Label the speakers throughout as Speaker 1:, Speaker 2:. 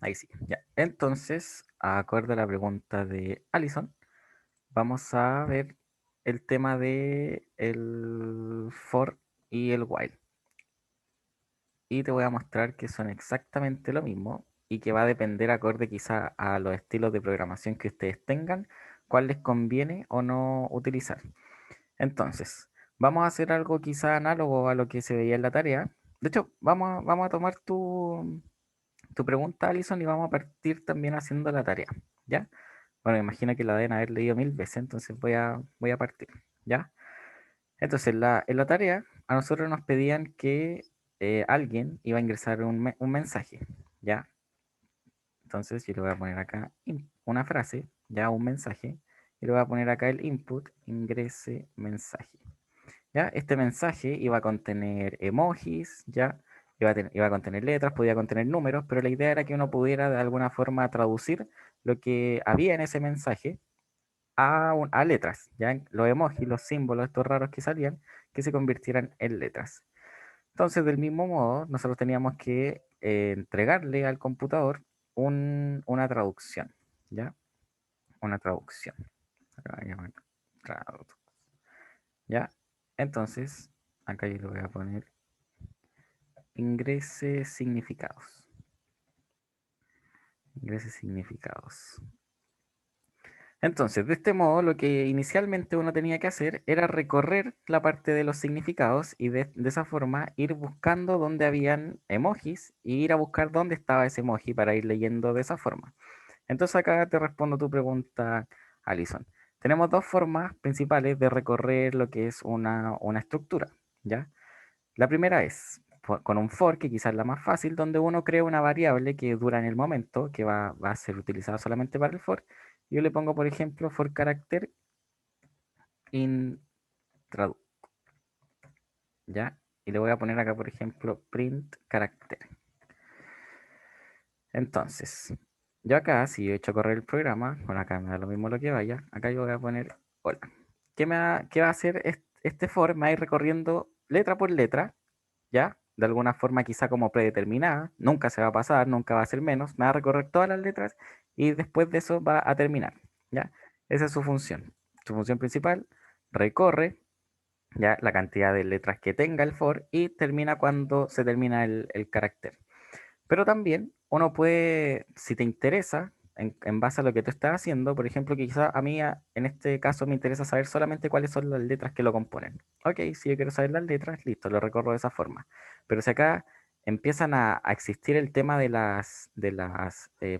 Speaker 1: Ahí sí, ya. Entonces, acorde a la pregunta de Alison, vamos a ver el tema de el for y el while. Y te voy a mostrar que son exactamente lo mismo y que va a depender acorde quizá a los estilos de programación que ustedes tengan, cuál les conviene o no utilizar. Entonces, vamos a hacer algo quizá análogo a lo que se veía en la tarea. De hecho, vamos a tomar tu pregunta, Alison, y vamos a partir también haciendo la tarea, ¿ya? Bueno, imagino que la deben haber leído 1000 veces, entonces voy a partir, ¿ya? Entonces, en la tarea, a nosotros nos pedían que alguien iba a ingresar un mensaje, ¿ya? Entonces, yo le voy a poner acá una frase, ya un mensaje, y le voy a poner acá el input, ingrese mensaje. ¿Ya? Este mensaje iba a contener emojis, ¿ya? Iba a contener letras, podía contener números, pero la idea era que uno pudiera de alguna forma traducir lo que había en ese mensaje a letras, ¿ya? Los emojis, los símbolos, estos raros que salían, que se convirtieran en letras. Entonces, del mismo modo, nosotros teníamos que entregarle al computador una traducción, ¿ya? Una traducción. Acá voy a llamar ¿ya? Entonces, acá yo le voy a poner ingrese significados. Ingrese significados. Entonces, de este modo, lo que inicialmente uno tenía que hacer era recorrer la parte de los significados y de esa forma ir buscando dónde habían emojis y ir a buscar dónde estaba ese emoji para ir leyendo de esa forma. Entonces acá te respondo tu pregunta, Alison. Tenemos dos formas principales de recorrer lo que es una estructura, ¿ya? La primera es con un for, que quizás es la más fácil, donde uno crea una variable que dura en el momento, que va a ser utilizada solamente para el for. Yo le pongo, por ejemplo, for character in traduc, ¿ya? Y le voy a poner acá, por ejemplo, print character. Entonces, yo acá, si yo he hecho correr el programa, bueno, acá me da lo mismo lo que vaya, acá yo voy a poner hola. ¿Qué va a hacer este for? Me va a ir recorriendo letra por letra, ¿ya? De alguna forma quizá como predeterminada, nunca se va a pasar, nunca va a ser menos, me va a recorrer todas las letras y después de eso va a terminar, ¿ya? Esa es su función. Su función principal, recorre, ¿ya? La cantidad de letras que tenga el for y termina cuando se termina el carácter. Pero también uno puede, si te interesa, en base a lo que tú estás haciendo, por ejemplo, que quizá a mí en este caso me interesa saber solamente cuáles son las letras que lo componen. Ok, si yo quiero saber las letras, listo, lo recorro de esa forma. Pero si acá empiezan a existir el tema de las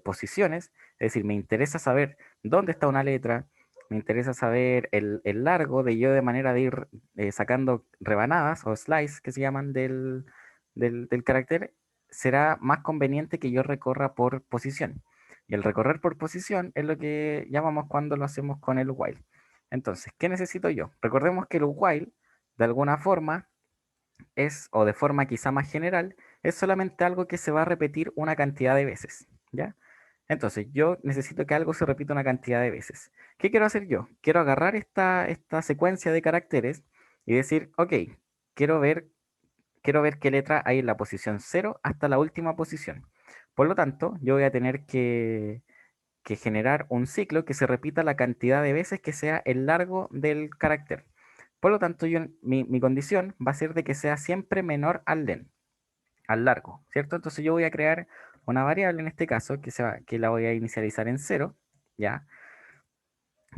Speaker 1: posiciones, es decir, me interesa saber dónde está una letra, me interesa saber el largo de yo de manera de ir sacando rebanadas o slices que se llaman del carácter, será más conveniente que yo recorra por posición. Y el recorrer por posición es lo que llamamos cuando lo hacemos con el while. Entonces, ¿qué necesito yo? Recordemos que el while, de alguna forma, o de forma quizá más general, es solamente algo que se va a repetir una cantidad de veces, ¿ya? Entonces, yo necesito que algo se repita una cantidad de veces. ¿Qué quiero hacer yo? Quiero agarrar esta secuencia de caracteres y decir, ok, quiero ver quiero ver qué letra hay en la posición cero hasta la última posición. Por lo tanto, yo voy a tener que generar un ciclo que se repita la cantidad de veces que sea el largo del carácter. Por lo tanto, mi condición va a ser de que sea siempre menor al largo, ¿cierto? Entonces yo voy a crear una variable en este caso que la voy a inicializar en cero, ¿ya?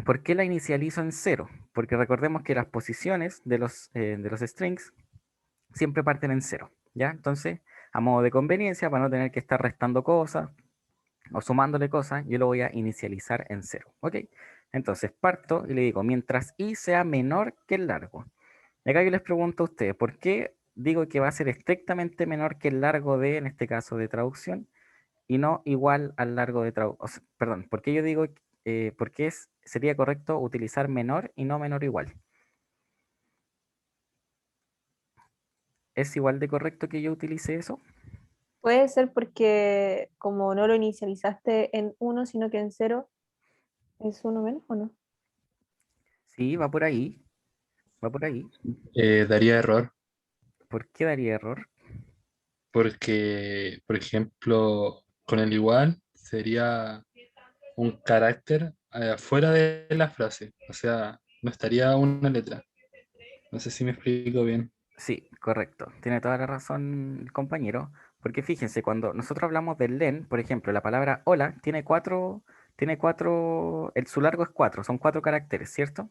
Speaker 1: ¿Por qué la inicializo en cero? Porque recordemos que las posiciones de los strings siempre parten en cero, ¿ya? Entonces, a modo de conveniencia, para no tener que estar restando cosas o sumándole cosas, yo lo voy a inicializar en cero, ¿ok? Entonces parto y le digo, mientras i sea menor que el largo. Y acá yo les pregunto a ustedes, ¿por qué digo que va a ser estrictamente menor que el largo de, en este caso, de traducción, y no igual al largo de traducción? Perdón, ¿por qué yo digo, por qué sería correcto utilizar menor y no menor igual? ¿Es igual de correcto que yo utilice eso?
Speaker 2: Puede ser porque como no lo inicializaste en uno, sino que en cero, es uno menos o no.
Speaker 1: Sí, va por ahí, va por ahí.
Speaker 3: Daría error
Speaker 1: ¿Por qué daría error?
Speaker 3: porque, por ejemplo, con el igual sería un carácter fuera de la frase. O sea, no estaría una letra. No sé si me explico bien.
Speaker 1: Sí, correcto. Tiene toda la razón el compañero. Porque fíjense, cuando nosotros hablamos del len, por ejemplo, la palabra hola su largo es 4, son 4 caracteres, ¿cierto?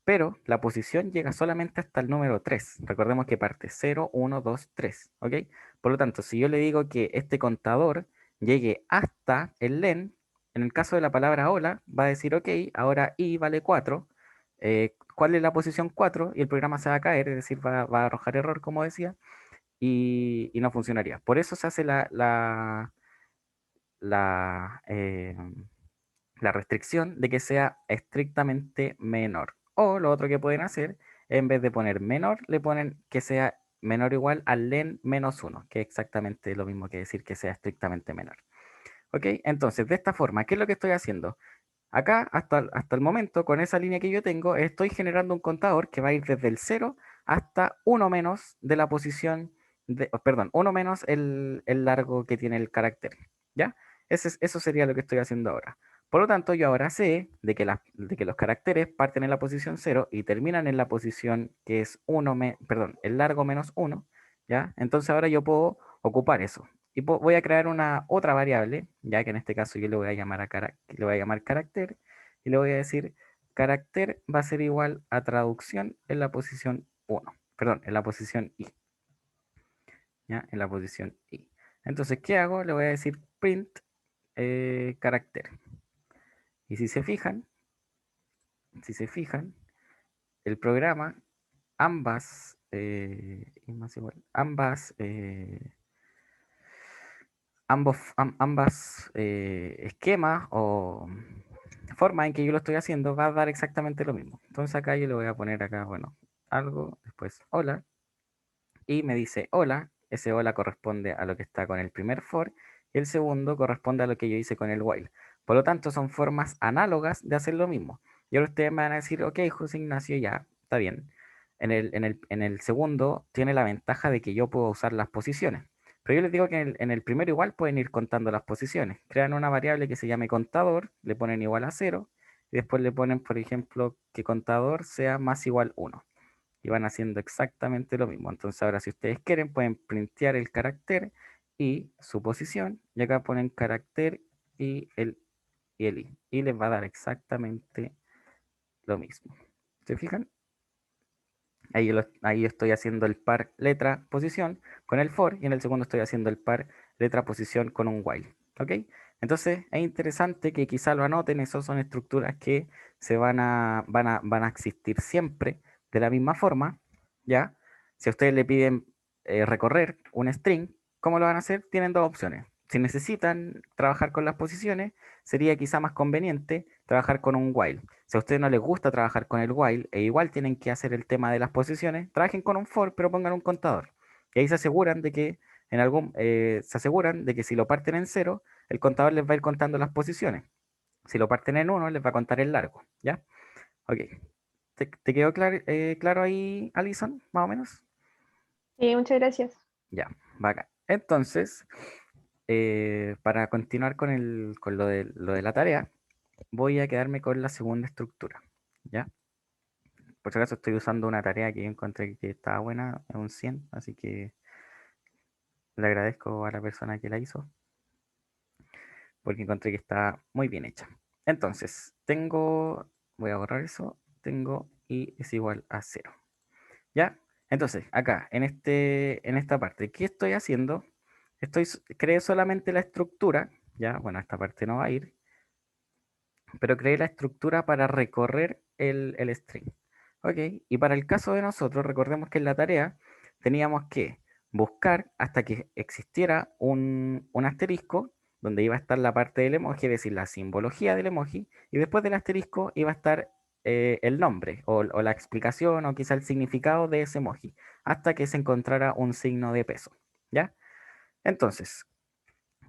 Speaker 1: Pero la posición llega solamente hasta el número 3. Recordemos que parte 0, 1, 2, 3, ¿ok? Por lo tanto, si yo le digo que este contador llegue hasta el len, en el caso de la palabra hola, va a decir, ok, ahora i vale 4. ¿Cuál es la posición 4? Y el programa se va a caer, es decir, va a arrojar error, como decía, y no funcionaría. Por eso se hace la, la restricción de que sea estrictamente menor. O lo otro que pueden hacer, en vez de poner menor, le ponen que sea menor o igual al len -1, que es exactamente lo mismo que decir que sea estrictamente menor. ¿Ok? Entonces, de esta forma, ¿qué es lo que estoy haciendo? Acá, hasta el momento, con esa línea que yo tengo, estoy generando un contador que va a ir desde el 0 hasta uno menos de la posición, perdón, uno menos el largo que tiene el carácter. ¿Ya? Eso sería lo que estoy haciendo ahora. Por lo tanto, yo ahora sé de que los caracteres parten en la posición 0 y terminan en la posición que es perdón, el largo menos uno. ¿Ya? Entonces ahora yo puedo ocupar eso. Y voy a crear una otra variable, ya que en este caso yo le voy a llamar le voy a llamar carácter, y le voy a decir carácter va a ser igual a traducción en la posición uno, perdón, en la posición i, ¿ya? En la posición i. Entonces, ¿qué hago? Le voy a decir print carácter. Y si se fijan, el programa, y más igual, ambas esquemas o formas en que yo lo estoy haciendo va a dar exactamente lo mismo. Entonces acá yo le voy a poner acá, bueno, algo, después hola, y me dice hola, ese hola corresponde a lo que está con el primer for, y el segundo corresponde a lo que yo hice con el while. Por lo tanto, son formas análogas de hacer lo mismo. Y ahora ustedes me van a decir, ok, José Ignacio, ya, está bien. En el segundo tiene la ventaja de que yo puedo usar las posiciones. Pero yo les digo que en el primero igual pueden ir contando las posiciones. Crean una variable que se llame contador, le ponen igual a 0, y después le ponen, por ejemplo, que contador sea más igual 1 y van haciendo exactamente lo mismo. Entonces ahora si ustedes quieren pueden printear el carácter y su posición y acá ponen carácter y el i y les va a dar exactamente lo mismo. ¿Se fijan? Ahí estoy haciendo el par letra posición con el for y en el segundo estoy haciendo el par letra posición con un while. ¿Ok? Entonces es interesante que quizá lo anoten, esas son estructuras que van a existir siempre de la misma forma, ¿ya? Si a ustedes le piden recorrer un string, ¿cómo lo van a hacer? Tienen dos opciones. Si necesitan trabajar con las posiciones, sería quizá más conveniente trabajar con un while. Si a ustedes no les gusta trabajar con el while e igual tienen que hacer el tema de las posiciones, trabajen con un for, pero pongan un contador. Y ahí se aseguran de que si lo parten en 0, el contador les va a ir contando las posiciones. Si lo parten en 1, les va a contar el largo, ¿ya? Ok. ¿Te quedó claro ahí, Alison, más o menos?
Speaker 2: Sí, muchas gracias.
Speaker 1: Ya, bacán. Entonces, para continuar con lo de la tarea, voy a quedarme con la segunda estructura, ¿ya? Por si acaso estoy usando una tarea que yo encontré que estaba buena, es un 100, así que le agradezco a la persona que la hizo, porque encontré que está muy bien hecha. Entonces, voy a borrar eso, tengo y es igual a 0. ¿Ya? Entonces, acá, en esta parte, ¿qué estoy haciendo? Creé solamente la estructura, ¿ya? Bueno, esta parte no va a ir, pero creé la estructura para recorrer el string. ¿Ok? Y para el caso de nosotros, recordemos que en la tarea teníamos que buscar hasta que existiera un asterisco donde iba a estar la parte del emoji, es decir, la simbología del emoji, y después del asterisco iba a estar el nombre o la explicación o quizá el significado de ese emoji, hasta que se encontrara un signo de peso. ¿Ya? Entonces,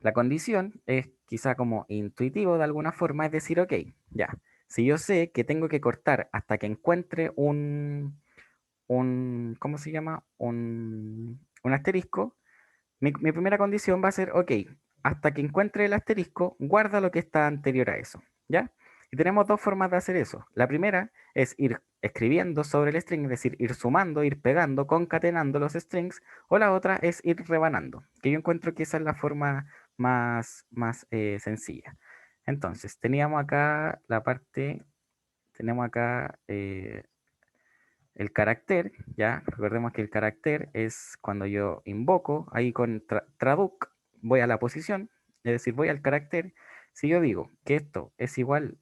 Speaker 1: la condición es quizá como intuitivo de alguna forma, es decir, ok, ya, si yo sé que tengo que cortar hasta que encuentre ¿cómo se llama? Un asterisco, mi primera condición va a ser, ok, hasta que encuentre el asterisco, guarda lo que está anterior a eso, ¿ya? Y tenemos dos formas de hacer eso. La primera es ir escribiendo sobre el string, es decir, ir sumando, ir pegando, concatenando los strings, o la otra es ir rebanando, que yo encuentro que esa es la forma más sencilla. Entonces, teníamos acá la parte, tenemos acá el carácter, ¿ya? Recordemos que el carácter es cuando yo invoco, ahí con traduc, voy a la posición, es decir, voy al carácter. Si yo digo que esto es igual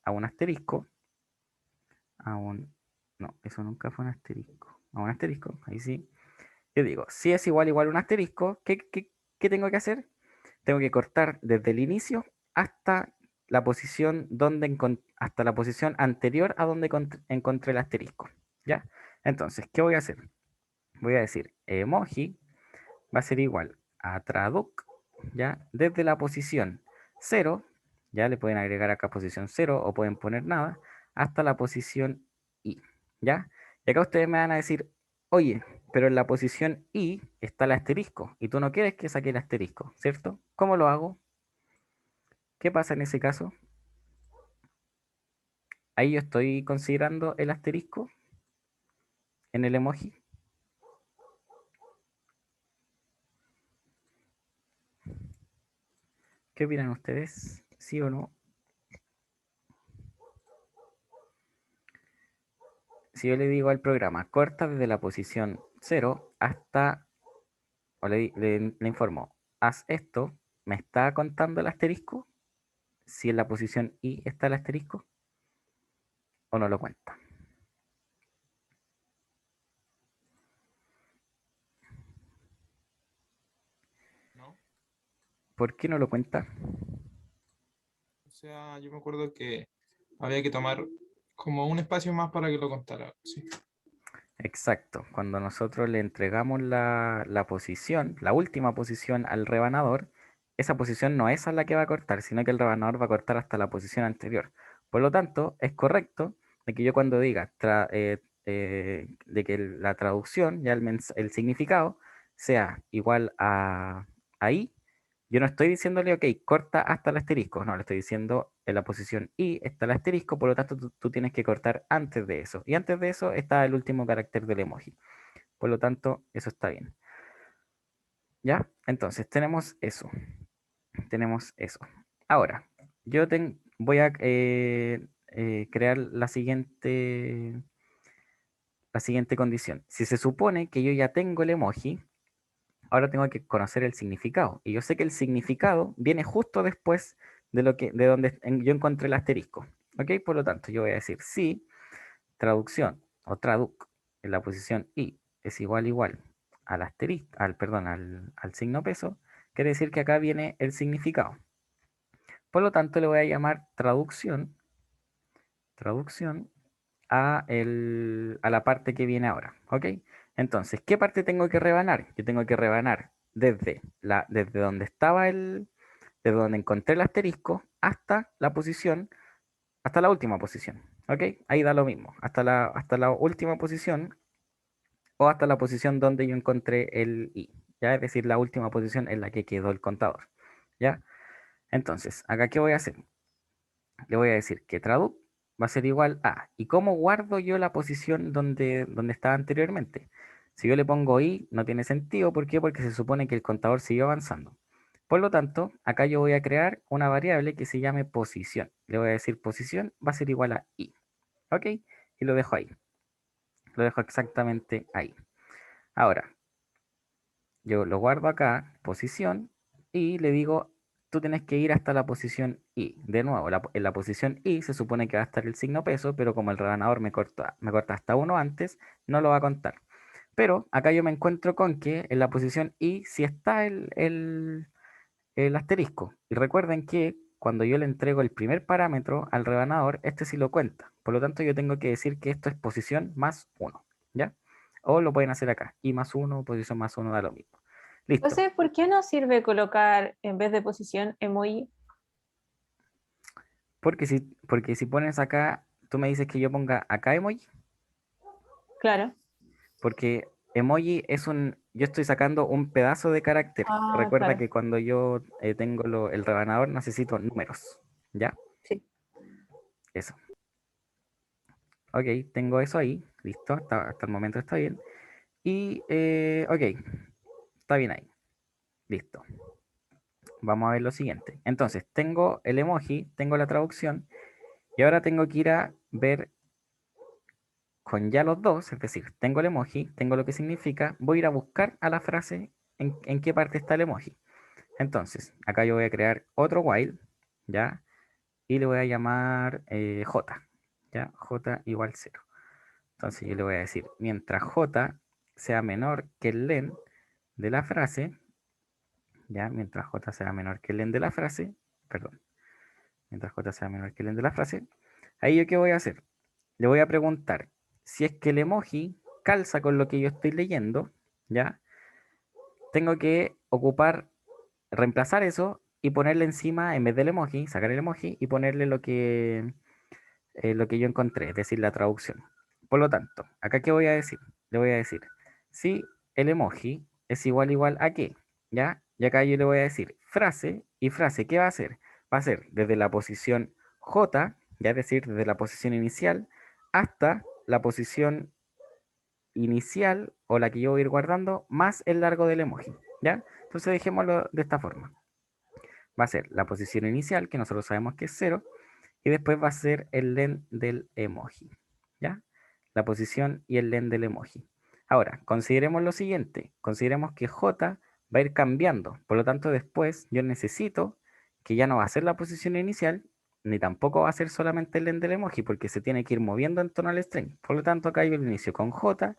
Speaker 1: a un asterisco, a un... No, eso nunca fue un asterisco. A un asterisco, ahí sí. Yo digo, si es igual a un asterisco, ¿qué tengo que hacer? Tengo que cortar desde el inicio hasta la posición hasta la posición anterior a donde encontré el asterisco. ¿Ya? Entonces, ¿qué voy a hacer? Voy a decir emoji va a ser igual a traduc, ¿ya? Desde la posición 0, ya le pueden agregar acá posición 0 o pueden poner nada, hasta la posición i, ¿ya? Y acá ustedes me van a decir, oye, pero en la posición i está el asterisco y tú no quieres que saque el asterisco, ¿cierto? ¿Cómo lo hago? ¿Qué pasa en ese caso? Ahí yo estoy considerando el asterisco en el emoji. ¿Qué opinan ustedes? ¿Sí o no? Si yo le digo al programa, corta desde la posición 0 hasta, o le informo, haz esto, ¿me está contando el asterisco? Si en la posición i está el asterisco, o no lo cuenta.
Speaker 4: ¿No?
Speaker 1: ¿Por qué no lo cuenta?
Speaker 4: O sea, yo me acuerdo que había que tomar como un espacio más para que lo contara. Sí.
Speaker 1: Exacto, cuando nosotros le entregamos la posición, la última posición al rebanador, esa posición no es a la que va a cortar, sino que el rebanador va a cortar hasta la posición anterior. Por lo tanto, es correcto de que yo cuando diga de que la traducción, ya el significado, sea igual a i, yo no estoy diciéndole, ok, corta hasta el asterisco. No, le estoy diciendo en la posición i está el asterisco, por lo tanto tú tienes que cortar antes de eso. Y antes de eso está el último carácter del emoji. Por lo tanto, eso está bien. ¿Ya? Entonces, tenemos eso. Tenemos eso. Ahora, yo voy a crear la siguiente condición. Si se supone que yo ya tengo el emoji, ahora tengo que conocer el significado. Y yo sé que el significado viene justo después de donde yo encontré el asterisco. ¿Ok? Por lo tanto, yo voy a decir si traducción o traduc en la posición i es igual al asterisco, perdón, al signo peso, quiere decir que acá viene el significado. Por lo tanto, le voy a llamar traducción a la parte que viene ahora. ¿Ok? Entonces, ¿qué parte tengo que rebanar? Yo tengo que rebanar desde donde estaba desde donde encontré el asterisco hasta la posición, hasta la última posición. ¿Ok? Ahí da lo mismo. Hasta la última posición o hasta la posición donde yo encontré el i. ¿Ya? Es decir, la última posición en la que quedó el contador. ¿Ya? Entonces, acá, ¿qué voy a hacer? Le voy a decir que traduc va a ser igual a. ¿Y cómo guardo yo la posición donde estaba anteriormente? Si yo le pongo i, no tiene sentido. ¿Por qué? Porque se supone que el contador siguió avanzando. Por lo tanto, acá yo voy a crear una variable que se llame posición. Le voy a decir posición va a ser igual a i. ¿Ok? Y lo dejo ahí. Lo dejo exactamente ahí. Ahora, yo lo guardo acá, posición, y le digo, tú tienes que ir hasta la posición I. De nuevo, en la posición I se supone que va a estar el signo peso, pero como el rebanador me corta hasta uno antes, no lo va a contar. Pero acá yo me encuentro con que en la posición I sí está el asterisco. Y recuerden que cuando yo le entrego el primer parámetro al rebanador, este sí lo cuenta. Por lo tanto, yo tengo que decir que esto es posición más 1, ¿ya? O lo pueden hacer acá. I más 1, posición más 1 da lo mismo. Listo.
Speaker 2: Entonces, ¿por qué no sirve colocar en vez de posición emoji?
Speaker 1: Porque si pones acá, tú me dices que yo ponga acá emoji,
Speaker 2: Claro,
Speaker 1: porque Emoji es yo estoy sacando un pedazo de carácter.
Speaker 2: Ah,
Speaker 1: Recuerda
Speaker 2: claro.
Speaker 1: que cuando yo tengo el rebanador necesito números, ¿ya?
Speaker 2: Sí.
Speaker 1: Eso. Ok, tengo eso ahí, listo, hasta el momento está bien. Y, ok, está bien ahí, listo. Vamos a ver lo siguiente. Entonces, tengo el emoji, tengo la traducción, y ahora tengo que ir a ver con ya los dos, es decir, tengo el emoji, tengo lo que significa, voy a ir a buscar a la frase en qué parte está el emoji. Entonces, acá yo voy a crear otro while, ¿ya? Y le voy a llamar J, ¿ya? J igual 0. Entonces yo le voy a decir, mientras J sea menor que el len de la frase, ¿ya? Mientras J sea menor que el len de la frase, perdón, mientras J sea menor que el len de la frase, ahí yo qué voy a hacer, le voy a preguntar si es que el emoji calza con lo que yo estoy leyendo, ¿ya? Tengo que reemplazar eso y ponerle encima, en vez del emoji, sacar el emoji y ponerle lo que yo encontré, es decir, la traducción. Por lo tanto, acá qué voy a decir, le voy a decir, si el emoji es igual a qué, ¿ya? Y acá yo le voy a decir frase, y frase, ¿qué va a hacer? Va a ser desde la posición J, ya es decir, desde la posición inicial, hasta la posición inicial o la que yo voy a ir guardando más el largo del emoji, ¿ya? Entonces dejémoslo de esta forma. Va a ser la posición inicial, que nosotros sabemos que es 0, y después va a ser el len del emoji, ¿ya? La posición y el len del emoji. Ahora, consideremos lo siguiente, consideremos que J va a ir cambiando, por lo tanto después yo necesito que ya no va a ser la posición inicial, ni tampoco va a ser solamente el len del emoji, porque se tiene que ir moviendo en torno al string. Por lo tanto, acá yo lo inicio con J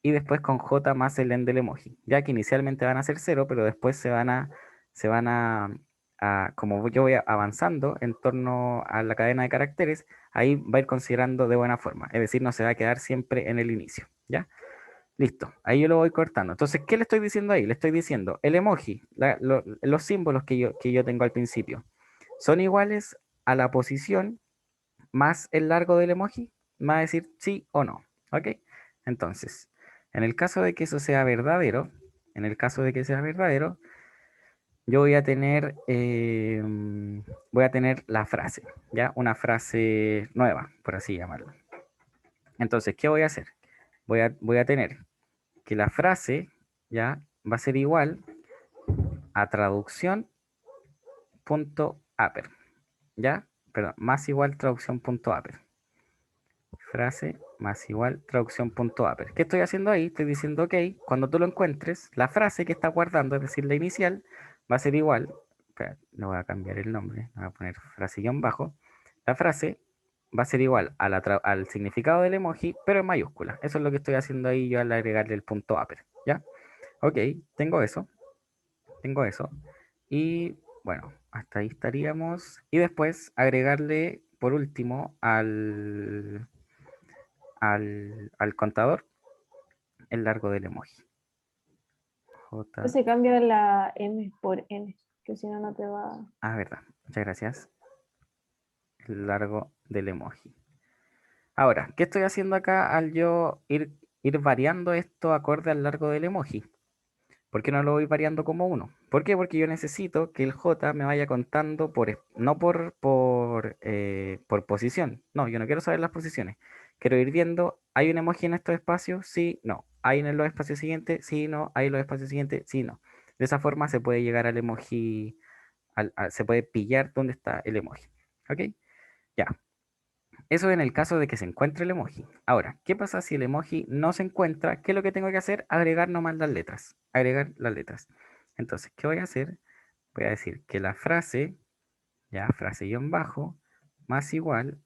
Speaker 1: y después con J más el len del emoji, ya que inicialmente van a ser 0, pero después como yo voy avanzando en torno a la cadena de caracteres, ahí va a ir considerando de buena forma, es decir, no se va a quedar siempre en el inicio, ¿ya? Listo, ahí yo lo voy cortando. Entonces, ¿qué le estoy diciendo ahí? Le estoy diciendo, el emoji, los símbolos que yo tengo al principio, son iguales a la posición más el largo del emoji, me va a decir sí o no, ¿ok? Entonces, en el caso de que eso sea verdadero, en el caso de que sea verdadero, yo voy a tener la frase, ¿ya? Una frase nueva, por así llamarlo. Entonces, ¿qué voy a hacer? Voy a tener que la frase, ¿ya? Va a ser igual a traducción.upper, ¿ya? Perdón, más igual traducción.upper. Frase más igual traducción.upper. ¿Qué estoy haciendo ahí? Estoy diciendo, ok, cuando tú lo encuentres, la frase que está guardando, es decir, la inicial, va a ser igual. Espera, no voy a cambiar el nombre, voy a poner frase guión bajo. La frase va a ser igual al significado del emoji, pero en mayúscula. Eso es lo que estoy haciendo ahí yo al agregarle el punto upper, ¿ya? Ok, tengo eso, tengo eso. Y bueno, hasta ahí estaríamos. Y después agregarle, por último, al contador el largo del emoji. J.
Speaker 2: Entonces cambia la M por N, que si no, no te va.
Speaker 1: Ah, verdad. Muchas gracias. El largo del emoji. Ahora, ¿qué estoy haciendo acá al yo ir variando esto acorde al largo del emoji? ¿Por qué no lo voy variando como uno? ¿Por qué? Porque yo necesito que el J me vaya contando no por posición. No, yo no quiero saber las posiciones. Quiero ir viendo, ¿hay un emoji en estos espacios? Sí, no. ¿Hay en los espacios siguientes? Sí, no. ¿Hay en los espacios siguientes? Sí, no. De esa forma se puede llegar al emoji, se puede pillar dónde está el emoji. ¿Ok? Ya. Eso en el caso de que se encuentre el emoji. Ahora, ¿qué pasa si el emoji no se encuentra? ¿Qué es lo que tengo que hacer? Agregar nomás las letras. Agregar las letras. Entonces, ¿qué voy a hacer? Voy a decir que la frase, ya, frase guión bajo, más igual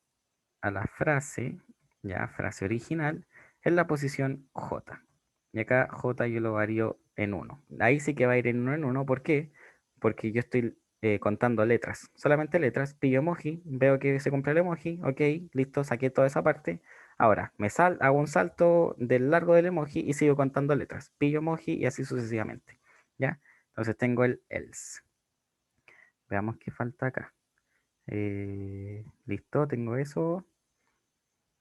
Speaker 1: a la frase, ya, frase original, en la posición J. Y acá J yo lo varío en 1. Ahí sí que va a ir en 1 en 1. ¿Por qué? Porque yo estoy contando letras. Solamente letras. Pillo emoji. Veo que se cumple el emoji. Ok, listo, saqué toda esa parte. Ahora, hago un salto del largo del emoji y sigo contando letras. Pillo emoji y así sucesivamente. ¿Ya? Entonces tengo el else. Veamos qué falta acá. Listo, tengo eso.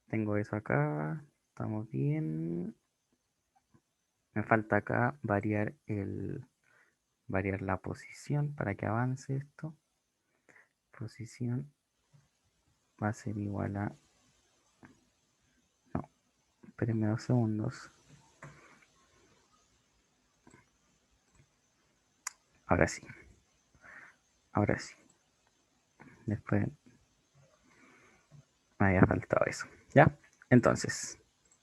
Speaker 1: Tengo eso acá. Estamos bien. Me falta acá variar la posición para que avance esto. Posición va a ser igual a... No, espérenme 2 segundos. Ahora sí. Ahora sí. Después me había faltado eso. ¿Ya? Entonces,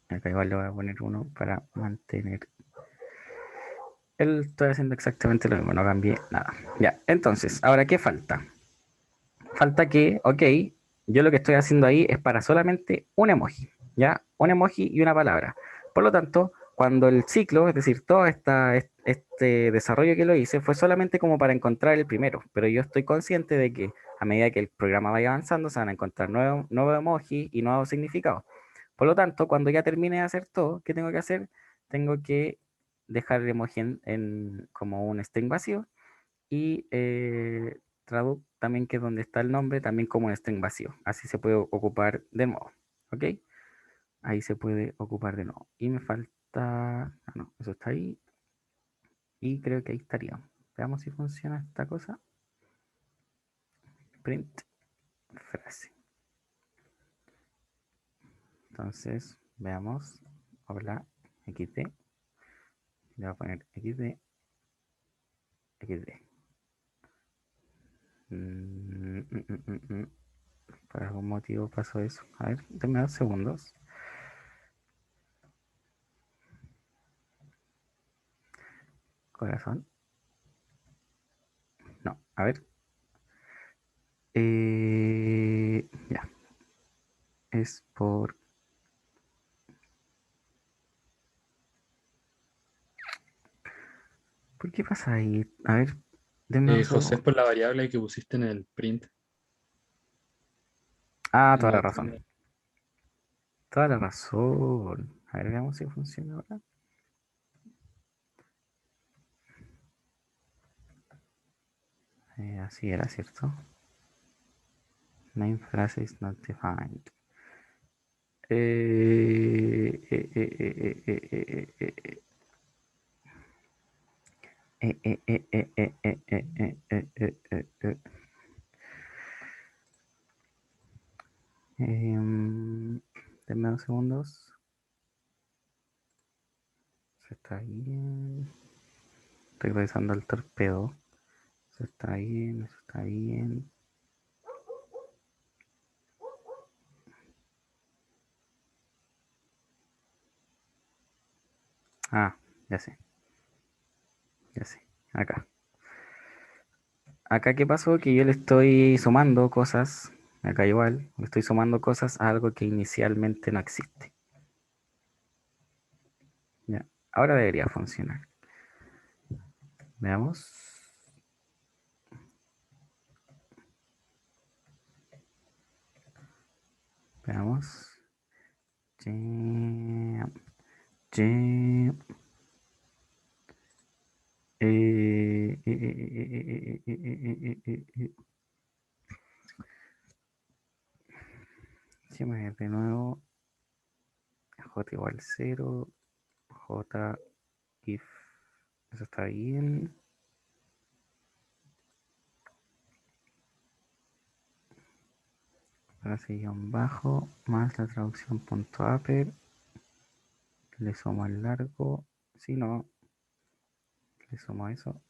Speaker 1: acá igual le voy a poner uno para mantener. Estoy haciendo exactamente lo mismo, no cambié nada. Ya, entonces, ahora, ¿qué falta? Falta que, ok, yo lo que estoy haciendo ahí es para solamente un emoji, ¿ya? Un emoji y una palabra. Por lo tanto, cuando el ciclo, es decir, este desarrollo que lo hice, fue solamente como para encontrar el primero, pero yo estoy consciente de que a medida que el programa vaya avanzando, se van a encontrar nuevos emojis y nuevos significados. Por lo tanto, cuando ya termine de hacer todo, ¿qué tengo que hacer? Tengo que dejar el emoji como un string vacío y traduc también, que es donde está el nombre, también como un string vacío. Así se puede ocupar de nuevo. ¿Ok? Ahí se puede ocupar de nuevo. Y me falta... Ah, no, eso está ahí. Y creo que ahí estaría. Veamos si funciona esta cosa. Print frase. Entonces, veamos. Hola, XD. Le voy a poner XD. XD. Por algún motivo pasó eso. A ver, denme 2 segundos. Corazón. No, a ver. Ya. Es ¿por qué pasa ahí? A ver, denme un
Speaker 3: José, es
Speaker 1: segundo.
Speaker 3: por la variable que pusiste en el print.
Speaker 1: Ah,
Speaker 3: En
Speaker 1: toda
Speaker 3: la
Speaker 1: la
Speaker 3: opción
Speaker 1: razón. Toda la razón. A ver, veamos si funciona ahora. Así era, ¿cierto? Main phrase is not defined. Denme 2 segundos. Se está bien. Estoy revisando el torpedo. Eso está bien, eso está bien. Ah, ya sé, ya sé. Acá. Acá, ¿qué pasó? Que yo le estoy sumando cosas. Acá igual, le estoy sumando cosas a algo que inicialmente no existe. Ya. Ahora debería funcionar. Veamos. Veamos. Jam, jam. Si me de nuevo. J igual 0. J if. Eso está bien. Frase guión bajo más la traducción punto upper. Le sumo al largo. Si no, le sumo eso.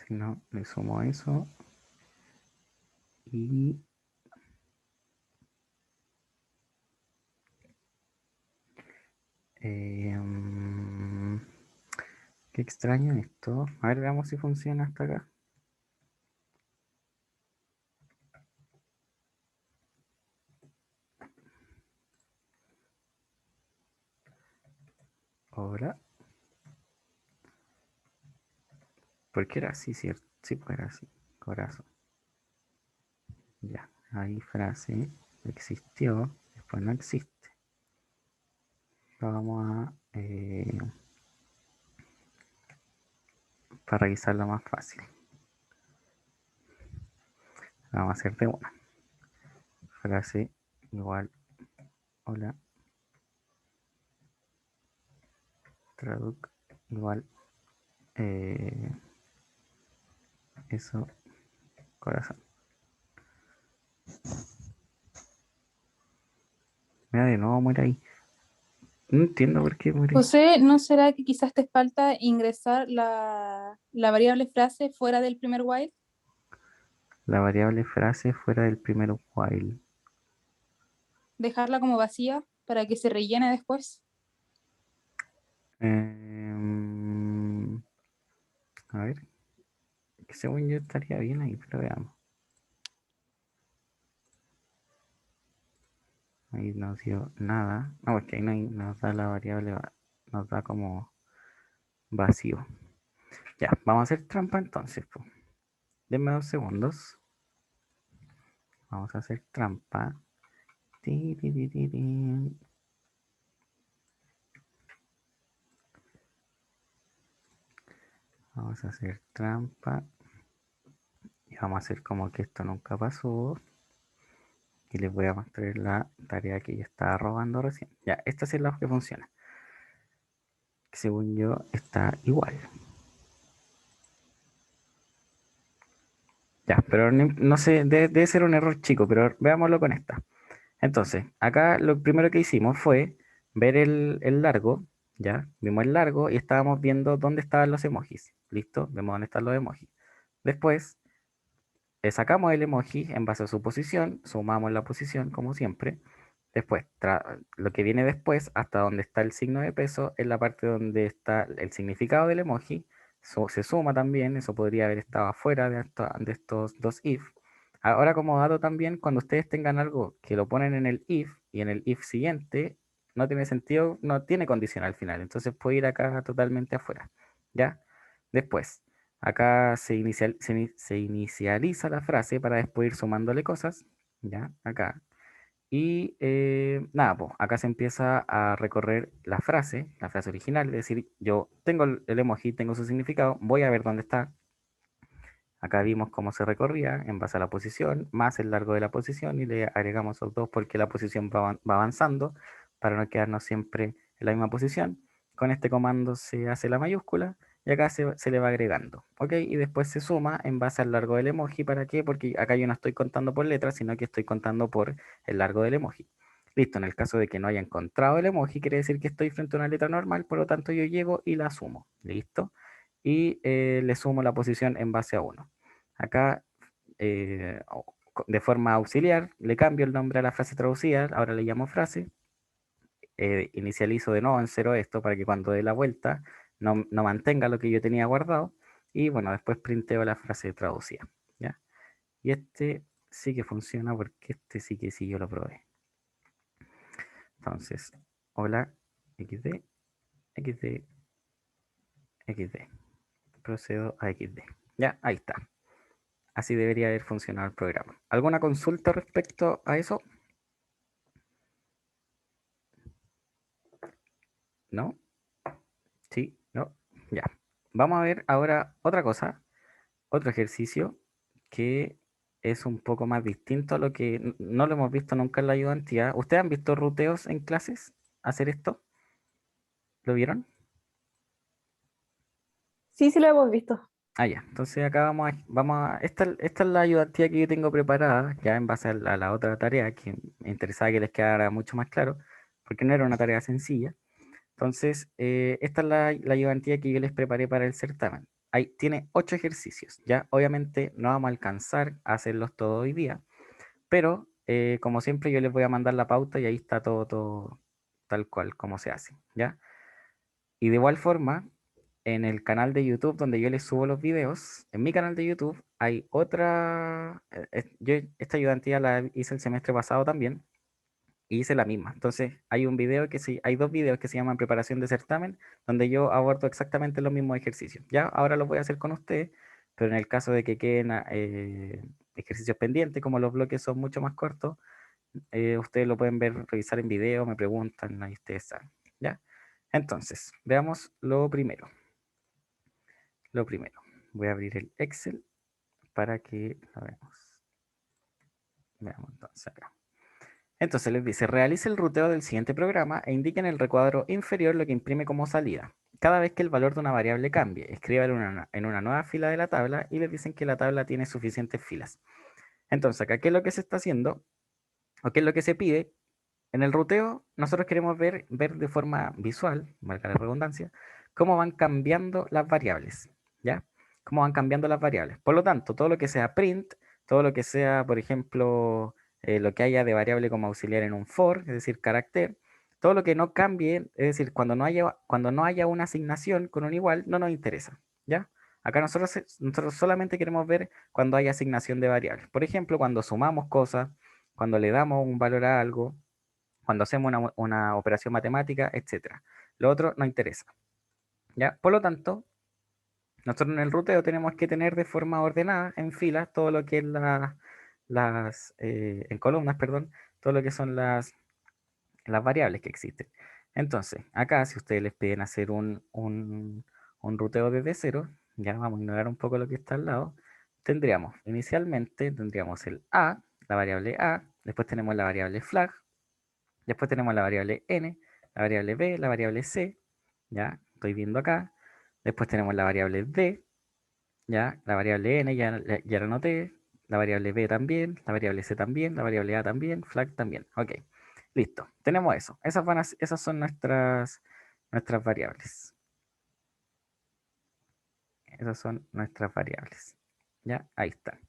Speaker 1: Si no, le sumo eso. Y qué extraño esto. A ver, veamos si funciona hasta acá. Ahora. Porque era así, ¿cierto? Sí, pues era así. Corazón. Ya. Ahí frase existió. Después no existe. Lo vamos a... para revisarlo más fácil. Vamos a hacer de una. frase igual, hola, traduc igual, eso, corazón. Mira, de nuevo muere ahí. No entiendo por qué muere.
Speaker 5: José, ¿no será que quizás te falta ingresar la variable frase fuera del primer while?
Speaker 1: La variable frase fuera del primer while.
Speaker 5: Dejarla como vacía para que se rellene después.
Speaker 1: A ver, que según yo estaría bien ahí, pero veamos. Ahí no dio nada. No, porque ahí no nos da la variable, nos da como vacío. Ya, vamos a hacer trampa entonces. Po. Denme 2 segundos. Vamos a hacer trampa. Tiriririn. Vamos a hacer trampa. Y vamos a hacer como que esto nunca pasó. Y les voy a mostrar la tarea que yo estaba robando recién. Ya, esta sí es la que funciona. Que según yo está igual. Ya, pero no sé, debe ser un error chico, pero veámoslo con esta. Entonces, acá lo primero que hicimos fue ver el largo, ¿ya? Vimos el largo y estábamos viendo dónde estaban los emojis. ¿Listo? Vemos dónde están los emojis. Después, sacamos el emoji en base a su posición, sumamos la posición como siempre. Después, lo que viene después, hasta donde está el signo de peso, es la parte donde está el significado del emoji. Se suma también, eso podría haber estado afuera de estos dos if. Ahora como dato también, cuando ustedes tengan algo que lo ponen en el if y en el if siguiente, no tiene sentido, no tiene condición al final, entonces puede ir acá totalmente afuera, ¿ya? Después, acá se inicializa la frase para después ir sumándole cosas, ¿ya? Acá. Y nada, pues acá se empieza a recorrer la frase original, es decir, yo tengo el emoji, tengo su significado, voy a ver dónde está. Acá vimos cómo se recorría en base a la posición, más el largo de la posición, y le agregamos los dos porque la posición va avanzando para no quedarnos siempre en la misma posición. Con este comando se hace la mayúscula y acá se le va agregando, ¿ok? Y después se suma en base al largo del emoji. ¿Para qué? Porque acá yo no estoy contando por letras, sino que estoy contando por el largo del emoji. Listo, en el caso de que no haya encontrado el emoji, quiere decir que estoy frente a una letra normal, por lo tanto yo llego y la sumo. ¿Listo? Y le sumo la posición en base a 1. Acá, de forma auxiliar, le cambio el nombre a la frase traducida, ahora le llamo frase, inicializo de nuevo en 0 esto para que cuando dé la vuelta no mantenga lo que yo tenía guardado, y bueno, después printeo la frase traducida, ¿ya? Y este sí que funciona porque este sí que sí yo lo probé. Entonces, hola, XD, XD, XD. Procedo a XD. Ya, ahí está. Así debería haber funcionado el programa. ¿Alguna consulta respecto a eso? ¿No? ¿Sí? ¿No? Ya. Vamos a ver ahora otra cosa, otro ejercicio que es un poco más distinto a lo que no lo hemos visto nunca en la ayudantía. ¿Ustedes han visto ruteos en clases hacer esto? ¿Lo vieron?
Speaker 2: Sí, sí lo hemos visto.
Speaker 1: Ah, ya. Entonces acá esta es la ayudantía que yo tengo preparada, ya en base a la otra tarea, que me interesaba que les quedara mucho más claro, porque no era una tarea sencilla. Entonces, esta es la ayudantía que yo les preparé para el certamen. Tiene 8 ejercicios, ya obviamente no vamos a alcanzar a hacerlos todos hoy día, pero como siempre yo les voy a mandar la pauta y ahí está todo tal cual como se hace, ¿ya? Y de igual forma, en el canal de YouTube donde yo les subo los videos, en mi canal de YouTube hay otra, yo esta ayudantía la hice el semestre pasado también, y hice la misma. Entonces, hay 2 videos que se llaman preparación de certamen, donde yo abordo exactamente los mismos ejercicios. Ya, ahora los voy a hacer con ustedes, pero en el caso de que queden ejercicios pendientes, como los bloques son mucho más cortos, ustedes lo pueden ver, revisar en video, me preguntan, ahí ustedes saben. ¿Ya? Entonces, veamos lo primero. Lo primero, voy a abrir el Excel para que lo veamos. Veamos entonces acá. Entonces les dice, realice el ruteo del siguiente programa e indique en el recuadro inferior lo que imprime como salida. Cada vez que el valor de una variable cambie, escríbalo en una nueva fila de la tabla y les dicen que la tabla tiene suficientes filas. Entonces, acá, ¿qué es lo que se está haciendo? ¿O qué es lo que se pide? En el ruteo, nosotros queremos ver de forma visual, valga la redundancia, cómo van cambiando las variables, ¿ya? Cómo van cambiando las variables. Por lo tanto, todo lo que sea print, todo lo que sea, por ejemplo, lo que haya de variable como auxiliar en un for, es decir, carácter, todo lo que no cambie, es decir, cuando no haya una asignación con un igual, no nos interesa, ¿ya? Acá nosotros solamente queremos ver cuando hay asignación de variables. Por ejemplo, cuando sumamos cosas, cuando le damos un valor a algo, cuando hacemos una operación matemática, etcétera. Lo otro no interesa, ¿ya? Por lo tanto, nosotros en el ruteo tenemos que tener de forma ordenada, en filas, todo lo que es en columnas, perdón, todo lo que son las variables que existen. Entonces, acá, si ustedes les piden hacer un ruteo desde cero, ya vamos a ignorar un poco lo que está al lado, inicialmente tendríamos el a, la variable a, después tenemos la variable flag, después tenemos la variable n, la variable b, la variable c, ya, estoy viendo acá. Después tenemos la variable d, ya, la variable n ya la anoté, la variable b también, la variable c también, la variable a también, flag también. Ok, listo, tenemos eso. Esas son nuestras variables. Esas son nuestras variables. Ya, ahí están.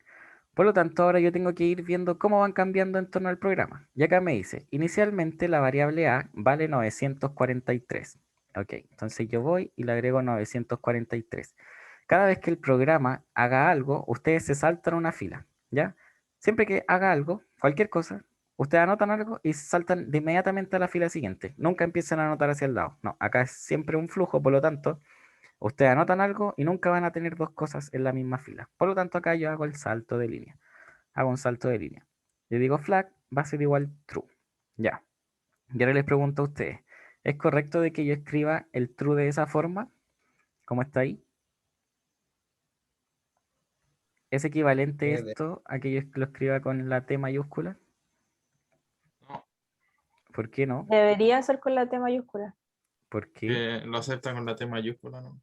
Speaker 1: Por lo tanto, ahora yo tengo que ir viendo cómo van cambiando en torno al programa. Y acá me dice, inicialmente la variable a vale 943. Ok, entonces yo voy y le agrego 943. Cada vez que el programa haga algo, ustedes se saltan una fila, ¿ya? Siempre que haga algo, cualquier cosa, ustedes anotan algo y saltan de inmediatamente a la fila siguiente. Nunca empiezan a anotar hacia el lado. No, acá es siempre un flujo, por lo tanto, ustedes anotan algo y nunca van a tener dos cosas en la misma fila. Por lo tanto, acá yo hago el salto de línea. Hago un salto de línea. Le digo flag, va a ser igual true. Ya. Y ahora les pregunto a ustedes, ¿es correcto de que yo escriba el true de esa forma? ¿Cómo está ahí? ¿Es equivalente
Speaker 4: De-
Speaker 1: esto a que yo lo escriba con la T mayúscula?
Speaker 4: no,
Speaker 1: ¿Por qué no?
Speaker 2: Debería ser con la T mayúscula.
Speaker 1: ¿Por qué?
Speaker 4: lo acepta con la T mayúscula, ¿no?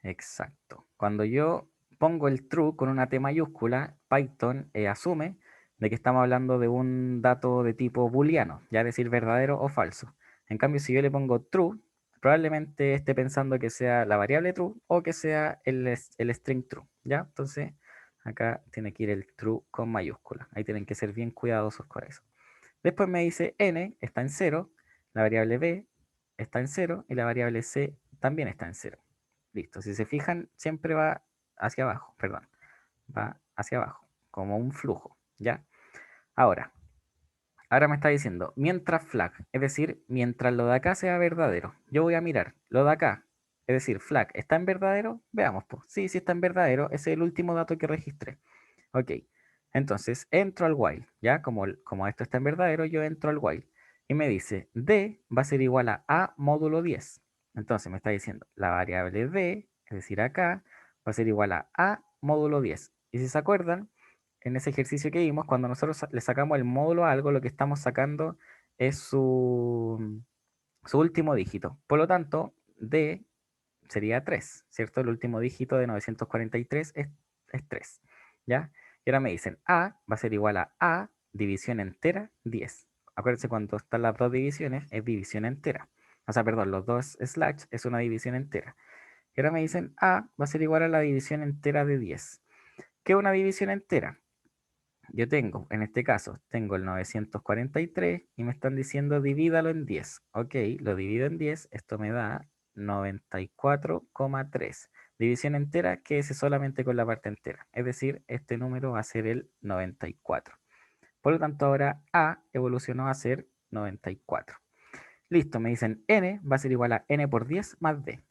Speaker 1: Exacto. Cuando yo pongo el true con una T mayúscula, Python asume de que estamos hablando de un dato de tipo booleano, ya decir verdadero o falso. En cambio, si yo le pongo true, probablemente esté pensando que sea la variable true o que sea el string true, ¿ya? Entonces, acá tiene que ir el true con mayúscula. Ahí tienen que ser bien cuidadosos con eso. Después me dice n está en 0, la variable b está en 0 y la variable c también está en 0. Listo, si se fijan, siempre va hacia abajo, perdón, va hacia abajo, como un flujo, ¿ya? Ahora, ahora me está diciendo, mientras flag, es decir, mientras lo de acá sea verdadero, yo voy a mirar lo de acá, es decir, flag, ¿está en verdadero? Veamos, pues, sí, sí está en verdadero, ese es el último dato que registré. Ok, entonces entro al while, ¿ya? Como esto está en verdadero, yo entro al while. Y me dice, d va a ser igual a módulo 10. Entonces me está diciendo, la variable d, es decir, acá, va a ser igual a módulo 10. Y si se acuerdan, en ese ejercicio que vimos, cuando nosotros le sacamos el módulo a algo, lo que estamos sacando es su último dígito. Por lo tanto, d sería 3, ¿cierto? El último dígito de 943 es 3, ¿ya? Y ahora me dicen A va a ser igual a división entera 10. Acuérdense, cuando están las dos divisiones, es división entera. O sea, perdón, los dos slash es una división entera. Y ahora me dicen A va a ser igual a la división entera de 10. ¿Qué es una división entera? Yo tengo, en este caso, tengo el 943 y me están diciendo divídalo en 10. Ok, lo divido en 10, esto me da 94,3. División entera, que es solamente con la parte entera. Es decir, este número va a ser el 94. Por lo tanto, ahora A evolucionó a ser 94. Listo, me dicen n va a ser igual a n por 10 más d.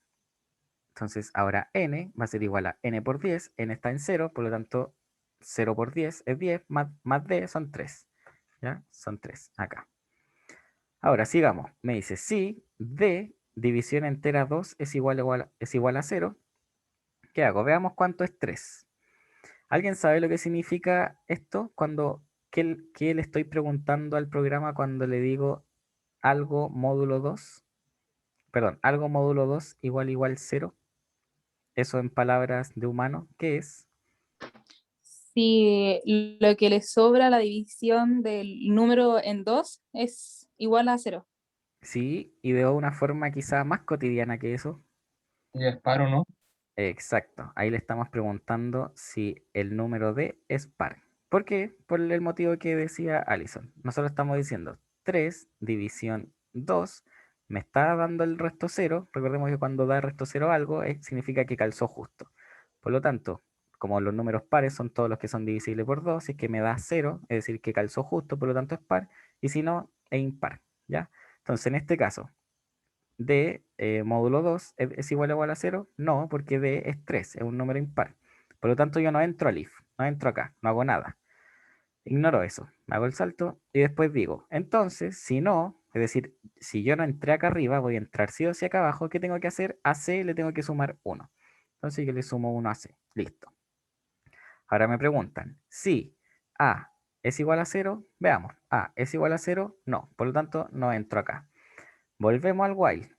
Speaker 1: Entonces, ahora n va a ser igual a n por 10. N está en 0, por lo tanto, 0 por 10 es 10, más d son 3. ¿Ya? Son 3 acá. Ahora, sigamos. Me dice, si d división entera 2 es igual a 0, ¿qué hago? Veamos cuánto es 3. ¿Alguien sabe lo que significa esto? qué le estoy preguntando al programa cuando le digo algo módulo 2? Perdón, algo módulo 2 igual 0. Eso en palabras de humano, ¿qué es?
Speaker 5: Si lo que le sobra la división del número en 2 es igual a 0.
Speaker 1: Sí, y de una forma quizá más cotidiana que eso.
Speaker 3: Y es par o no.
Speaker 1: Exacto, ahí le estamos preguntando si el número D es par. ¿Por qué? Por el motivo que decía Alison. Nosotros estamos diciendo 3 división 2 me está dando el resto 0. Recordemos que cuando da resto 0 algo, significa que calzó justo. Por lo tanto, como los números pares son todos los que son divisibles por 2, si es que me da 0, es decir, que calzó justo, por lo tanto es par, y si no, es impar. ¿Ya? Entonces, en este caso, D módulo 2 es igual a 0. No, porque D es 3, es un número impar. Por lo tanto, yo no entro al if, no entro acá, no hago nada. Ignoro eso, me hago el salto y después digo, entonces, si no, es decir, si yo no entré acá arriba, voy a entrar sí o sí acá abajo, ¿qué tengo que hacer? A C le tengo que sumar 1. Entonces yo le sumo 1 a C, listo. Ahora me preguntan, si A es igual a 0, veamos, A es igual a 0, no, por lo tanto no entro acá. Volvemos al while,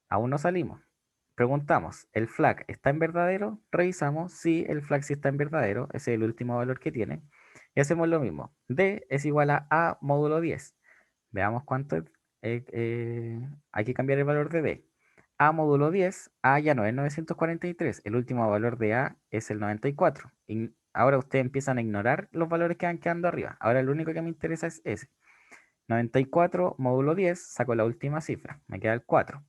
Speaker 1: aún no salimos. Preguntamos, ¿el flag está en verdadero? Revisamos si el flag sí está en verdadero, ese es el último valor que tiene. Y hacemos lo mismo, D es igual a módulo 10. Veamos cuánto es. Hay que cambiar el valor de D. A módulo 10, A ya no es 943, el último valor de A es el 94. Y ahora ustedes empiezan a ignorar los valores que van quedando arriba. Ahora lo único que me interesa es ese. 94 módulo 10, saco la última cifra, me queda el 4.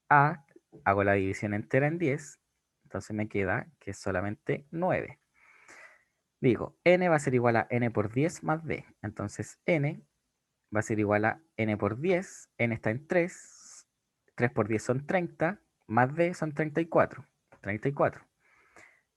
Speaker 1: A, hago la división entera en 10, entonces me queda que es solamente 9. Digo, n va a ser igual a n por 10 más d. Entonces n va a ser igual a n por 10, n está en 3, 3 por 10 son 30, más d son 34. 34.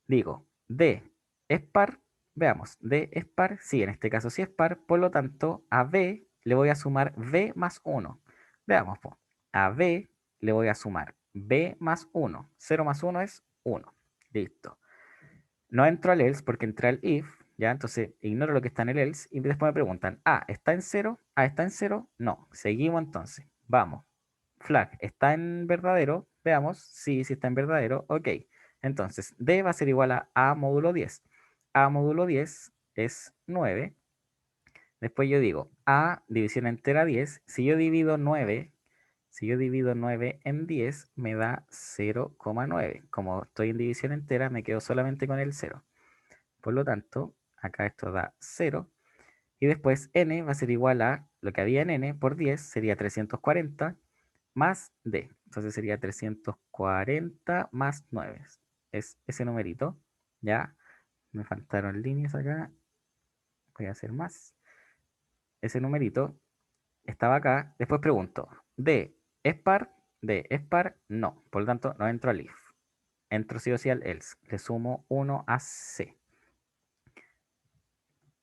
Speaker 1: Digo, d es par, veamos, d es par, sí, en este caso sí es par, por lo tanto a b le voy a sumar b más 1. Veamos, po. A b le voy a sumar b más 1. 0 más 1 es 1. Listo. No entro al else porque entré al if, ¿ya? Entonces ignoro lo que está en el else y después me preguntan, ¿está en 0? ¿Está en 0? No. Seguimos entonces. Vamos. Flag, ¿está en verdadero? Veamos. Sí, sí está en verdadero. Ok. Entonces, D va a ser igual a módulo 10. A módulo 10 es 9. Después yo digo, A división entera 10. Si yo divido 9 en 10, me da 0,9. Como estoy en división entera, me quedo solamente con el 0. Por lo tanto, acá esto da 0. Y después n va a ser igual a lo que había en n por 10, sería 340 más d. Entonces sería 340 más 9. Es ese numerito. Ya, me faltaron líneas acá. Voy a hacer más. Ese numerito estaba acá. Después pregunto, d es par, d es par, no. Por lo tanto, no entro al if. Entro sí o sí al else. Le sumo 1 a c.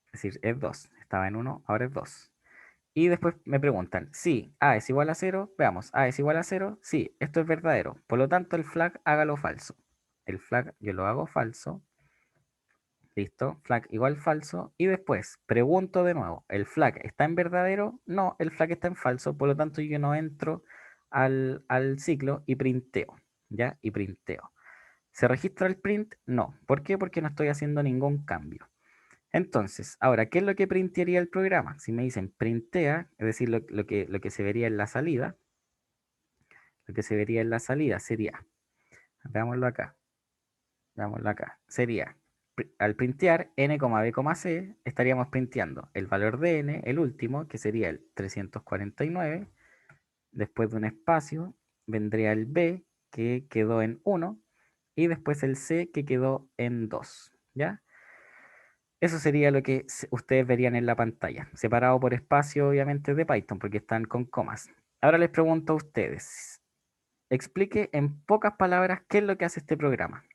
Speaker 1: Es decir, es 2. Estaba en 1, ahora es 2. Y después me preguntan, si A es igual a 0, veamos, A es igual a 0, sí, esto es verdadero. Por lo tanto, el flag hágalo falso. El flag yo lo hago falso. Listo, flag igual falso. Y después pregunto de nuevo, ¿el flag está en verdadero? No, el flag está en falso. Por lo tanto, yo no entro al ciclo y printeo. ¿Ya? Y printeo. ¿Se registra el print? No. ¿Por qué? Porque no estoy haciendo ningún cambio. Entonces, ahora, ¿qué es lo que printearía el programa? Si me dicen printea, es decir, lo que se vería en la salida, lo que se vería en la salida sería, veámoslo acá, sería, al printear n, b, c, estaríamos printeando el valor de n, el último, que sería el 349, después de un espacio, vendría el b, que quedó en 1, y después el c, que quedó en 2, ¿ya? Eso sería lo que ustedes verían en la pantalla, separado por espacio, obviamente, de Python, porque están con comas. Ahora les pregunto a ustedes, explique en pocas palabras qué es lo que hace este programa.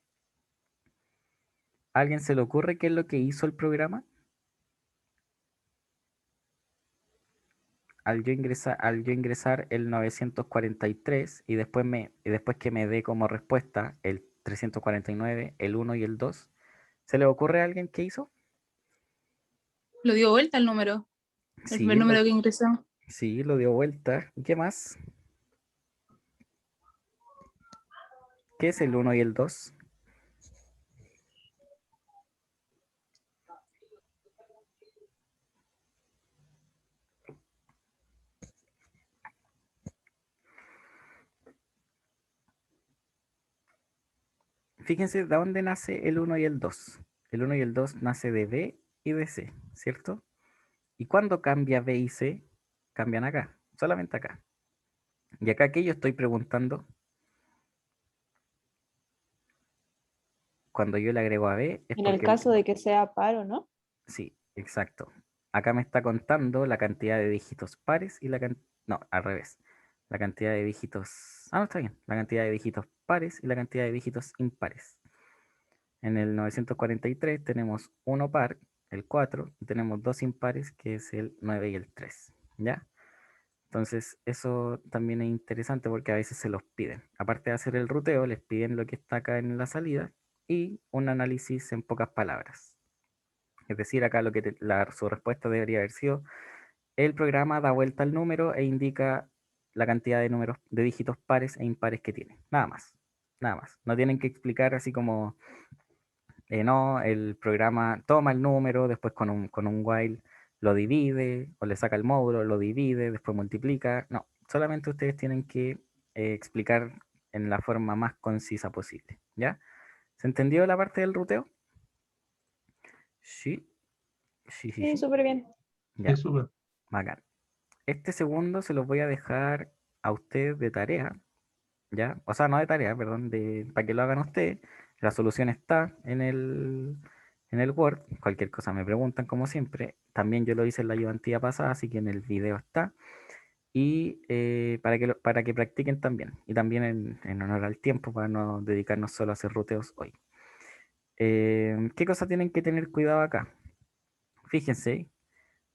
Speaker 1: ¿A alguien se le ocurre qué es lo que hizo el programa? Al yo ingresar el 943 y después, después que me dé como respuesta el 349, el 1 y el 2, ¿se le ocurre a alguien qué hizo?
Speaker 5: Lo dio vuelta el número, el
Speaker 1: Sí,
Speaker 5: primer número que ingresó.
Speaker 1: sí, lo dio vuelta. ¿Y qué más? ¿Qué es el 1 y el 2? Fíjense de dónde nace el 1 y el 2. El 1 y el 2 nace de B y de C, ¿cierto? ¿Y cuando cambia B y C? Cambian acá, solamente acá. Y acá que yo estoy preguntando, cuando yo le agrego a B, es
Speaker 2: En el
Speaker 1: porque
Speaker 2: caso de que sea par o no.
Speaker 1: sí, exacto. Acá me está contando la cantidad de dígitos pares y no, al revés. La cantidad de dígitos... Ah, no, está bien. La cantidad de dígitos pares y la cantidad de dígitos impares. En el 943 tenemos uno par, el 4, y tenemos dos impares, que es el 9 y el 3. ¿Ya? Entonces, eso también es interesante porque a veces se los piden. Aparte de hacer el ruteo, les piden lo que está acá en la salida y un análisis en pocas palabras. Es decir, acá lo que su respuesta debería haber sido: el programa da vuelta al número e indica la cantidad de números, de dígitos pares e impares que tiene. Nada más. Nada más. No tienen que explicar así como, no, el programa toma el número, después con un while lo divide, o le saca el módulo, lo divide, después multiplica. No, solamente ustedes tienen que explicar en la forma más concisa posible. ¿Ya? ¿Se entendió la parte del ruteo? Sí, sí, sí,
Speaker 2: Sí,
Speaker 1: sí.
Speaker 2: súper bien.
Speaker 1: Ya,
Speaker 3: Es súper.
Speaker 1: bacán. Este segundo se los voy a dejar a ustedes de tarea, ¿ya? O sea, no de tarea, perdón, para que lo hagan ustedes. La solución está en el Word. Cualquier cosa me preguntan, como siempre. También yo lo hice en la ayudantía pasada, así que en el video está. Y para que practiquen también. Y también en honor al tiempo, para no dedicarnos solo a hacer ruteos hoy. ¿Qué cosas tienen que tener cuidado acá? Fíjense,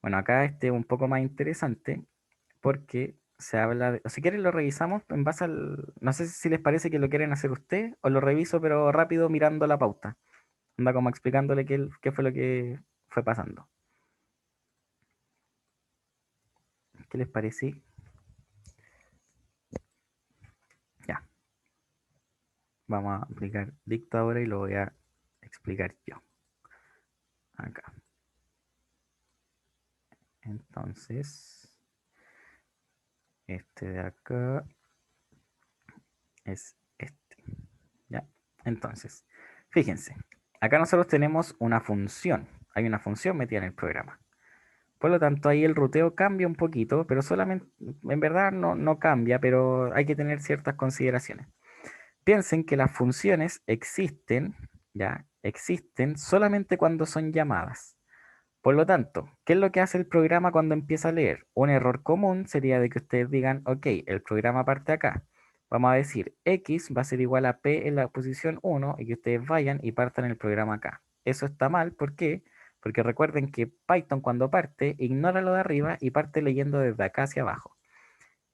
Speaker 1: bueno, acá este es un poco más interesante porque se habla de, o si quieren lo revisamos en base al, no sé si les parece que lo quieren hacer ustedes o lo reviso pero rápido mirando la pauta. Anda como explicándole qué fue lo que fue pasando. ¿Qué les parece? Ya, vamos a aplicar dicto ahora y lo voy a explicar yo. Acá. Entonces, este de acá es este. ¿Ya? Entonces, fíjense, acá nosotros tenemos una función. Hay una función metida en el programa. Por lo tanto, ahí el ruteo cambia un poquito, pero solamente, en verdad no cambia, pero hay que tener ciertas consideraciones. Piensen que las funciones existen, ¿ya? Existen solamente cuando son llamadas. Por lo tanto, ¿qué es lo que hace el programa cuando empieza a leer? Un error común sería de que ustedes digan, ok, el programa parte acá. Vamos a decir, X va a ser igual a P en la posición 1 y que ustedes vayan y partan el programa acá. Eso está mal, ¿por qué? Porque recuerden que Python cuando parte, ignora lo de arriba y parte leyendo desde acá hacia abajo.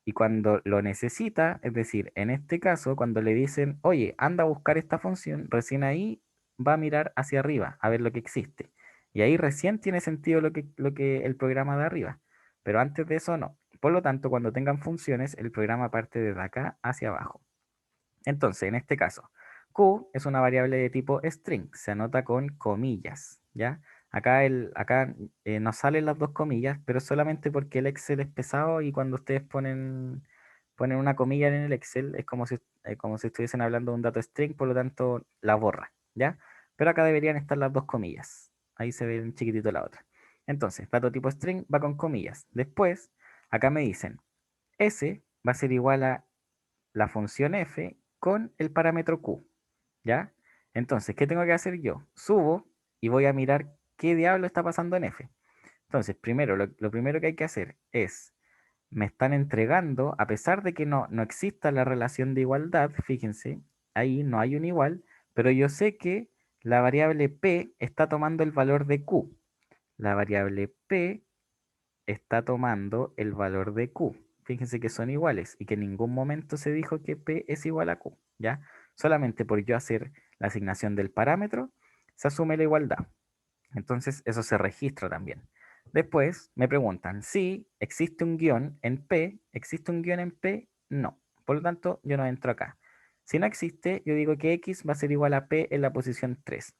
Speaker 1: Y cuando lo necesita, es decir, en este caso, cuando le dicen, oye, anda a buscar esta función, recién ahí va a mirar hacia arriba a ver lo que existe. Y ahí recién tiene sentido lo que el programa de arriba. Pero antes de eso no. Por lo tanto, cuando tengan funciones, el programa parte desde acá hacia abajo. Entonces, en este caso, Q es una variable de tipo string, se anota con comillas, ¿ya? Acá no salen las dos comillas, pero solamente porque el Excel es pesado y cuando ustedes ponen una comilla en el Excel es como si estuviesen hablando de un dato string, por lo tanto la borra, ¿ya? Pero acá deberían estar las dos comillas. Ahí se ve en chiquitito la otra. Entonces, dato tipo string va con comillas. Después, acá me dicen, S va a ser igual a la función f con el parámetro q, ¿ya? Entonces, ¿qué tengo que hacer yo? Subo y voy a mirar qué diablo está pasando en f. Entonces, primero, lo primero que hay que hacer es, me están entregando, a pesar de que no exista la relación de igualdad, fíjense, ahí no hay un igual, pero yo sé que la variable p está tomando el valor de q. La variable p está tomando el valor de Q. Fíjense que son iguales y que en ningún momento se dijo que P es igual a Q, ¿ya? Solamente por yo hacer la asignación del parámetro, se asume la igualdad. Entonces, eso se registra también. Después me preguntan si existe un guión en P. ¿Existe un guión en P? No. Por lo tanto, yo no entro acá. Si no existe, yo digo que X va a ser igual a P en la posición 3.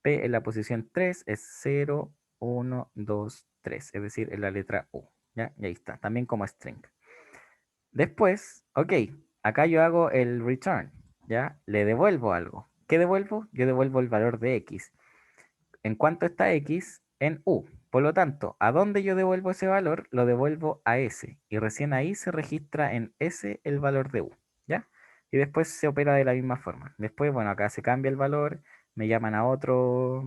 Speaker 1: P en la posición 3 es 0, 1, 2, 3, es decir, en la letra U. ¿Ya? Y ahí está, también como string. Después, ok, acá yo hago el return, ¿ya? Le devuelvo algo. ¿Qué devuelvo? Yo devuelvo el valor de X. ¿En cuánto está X? En U. Por lo tanto, ¿a dónde yo devuelvo ese valor? Lo devuelvo a S. Y recién ahí se registra en S el valor de U, ¿ya? Y después se opera de la misma forma. Después, bueno, acá se cambia el valor, me llaman a otro,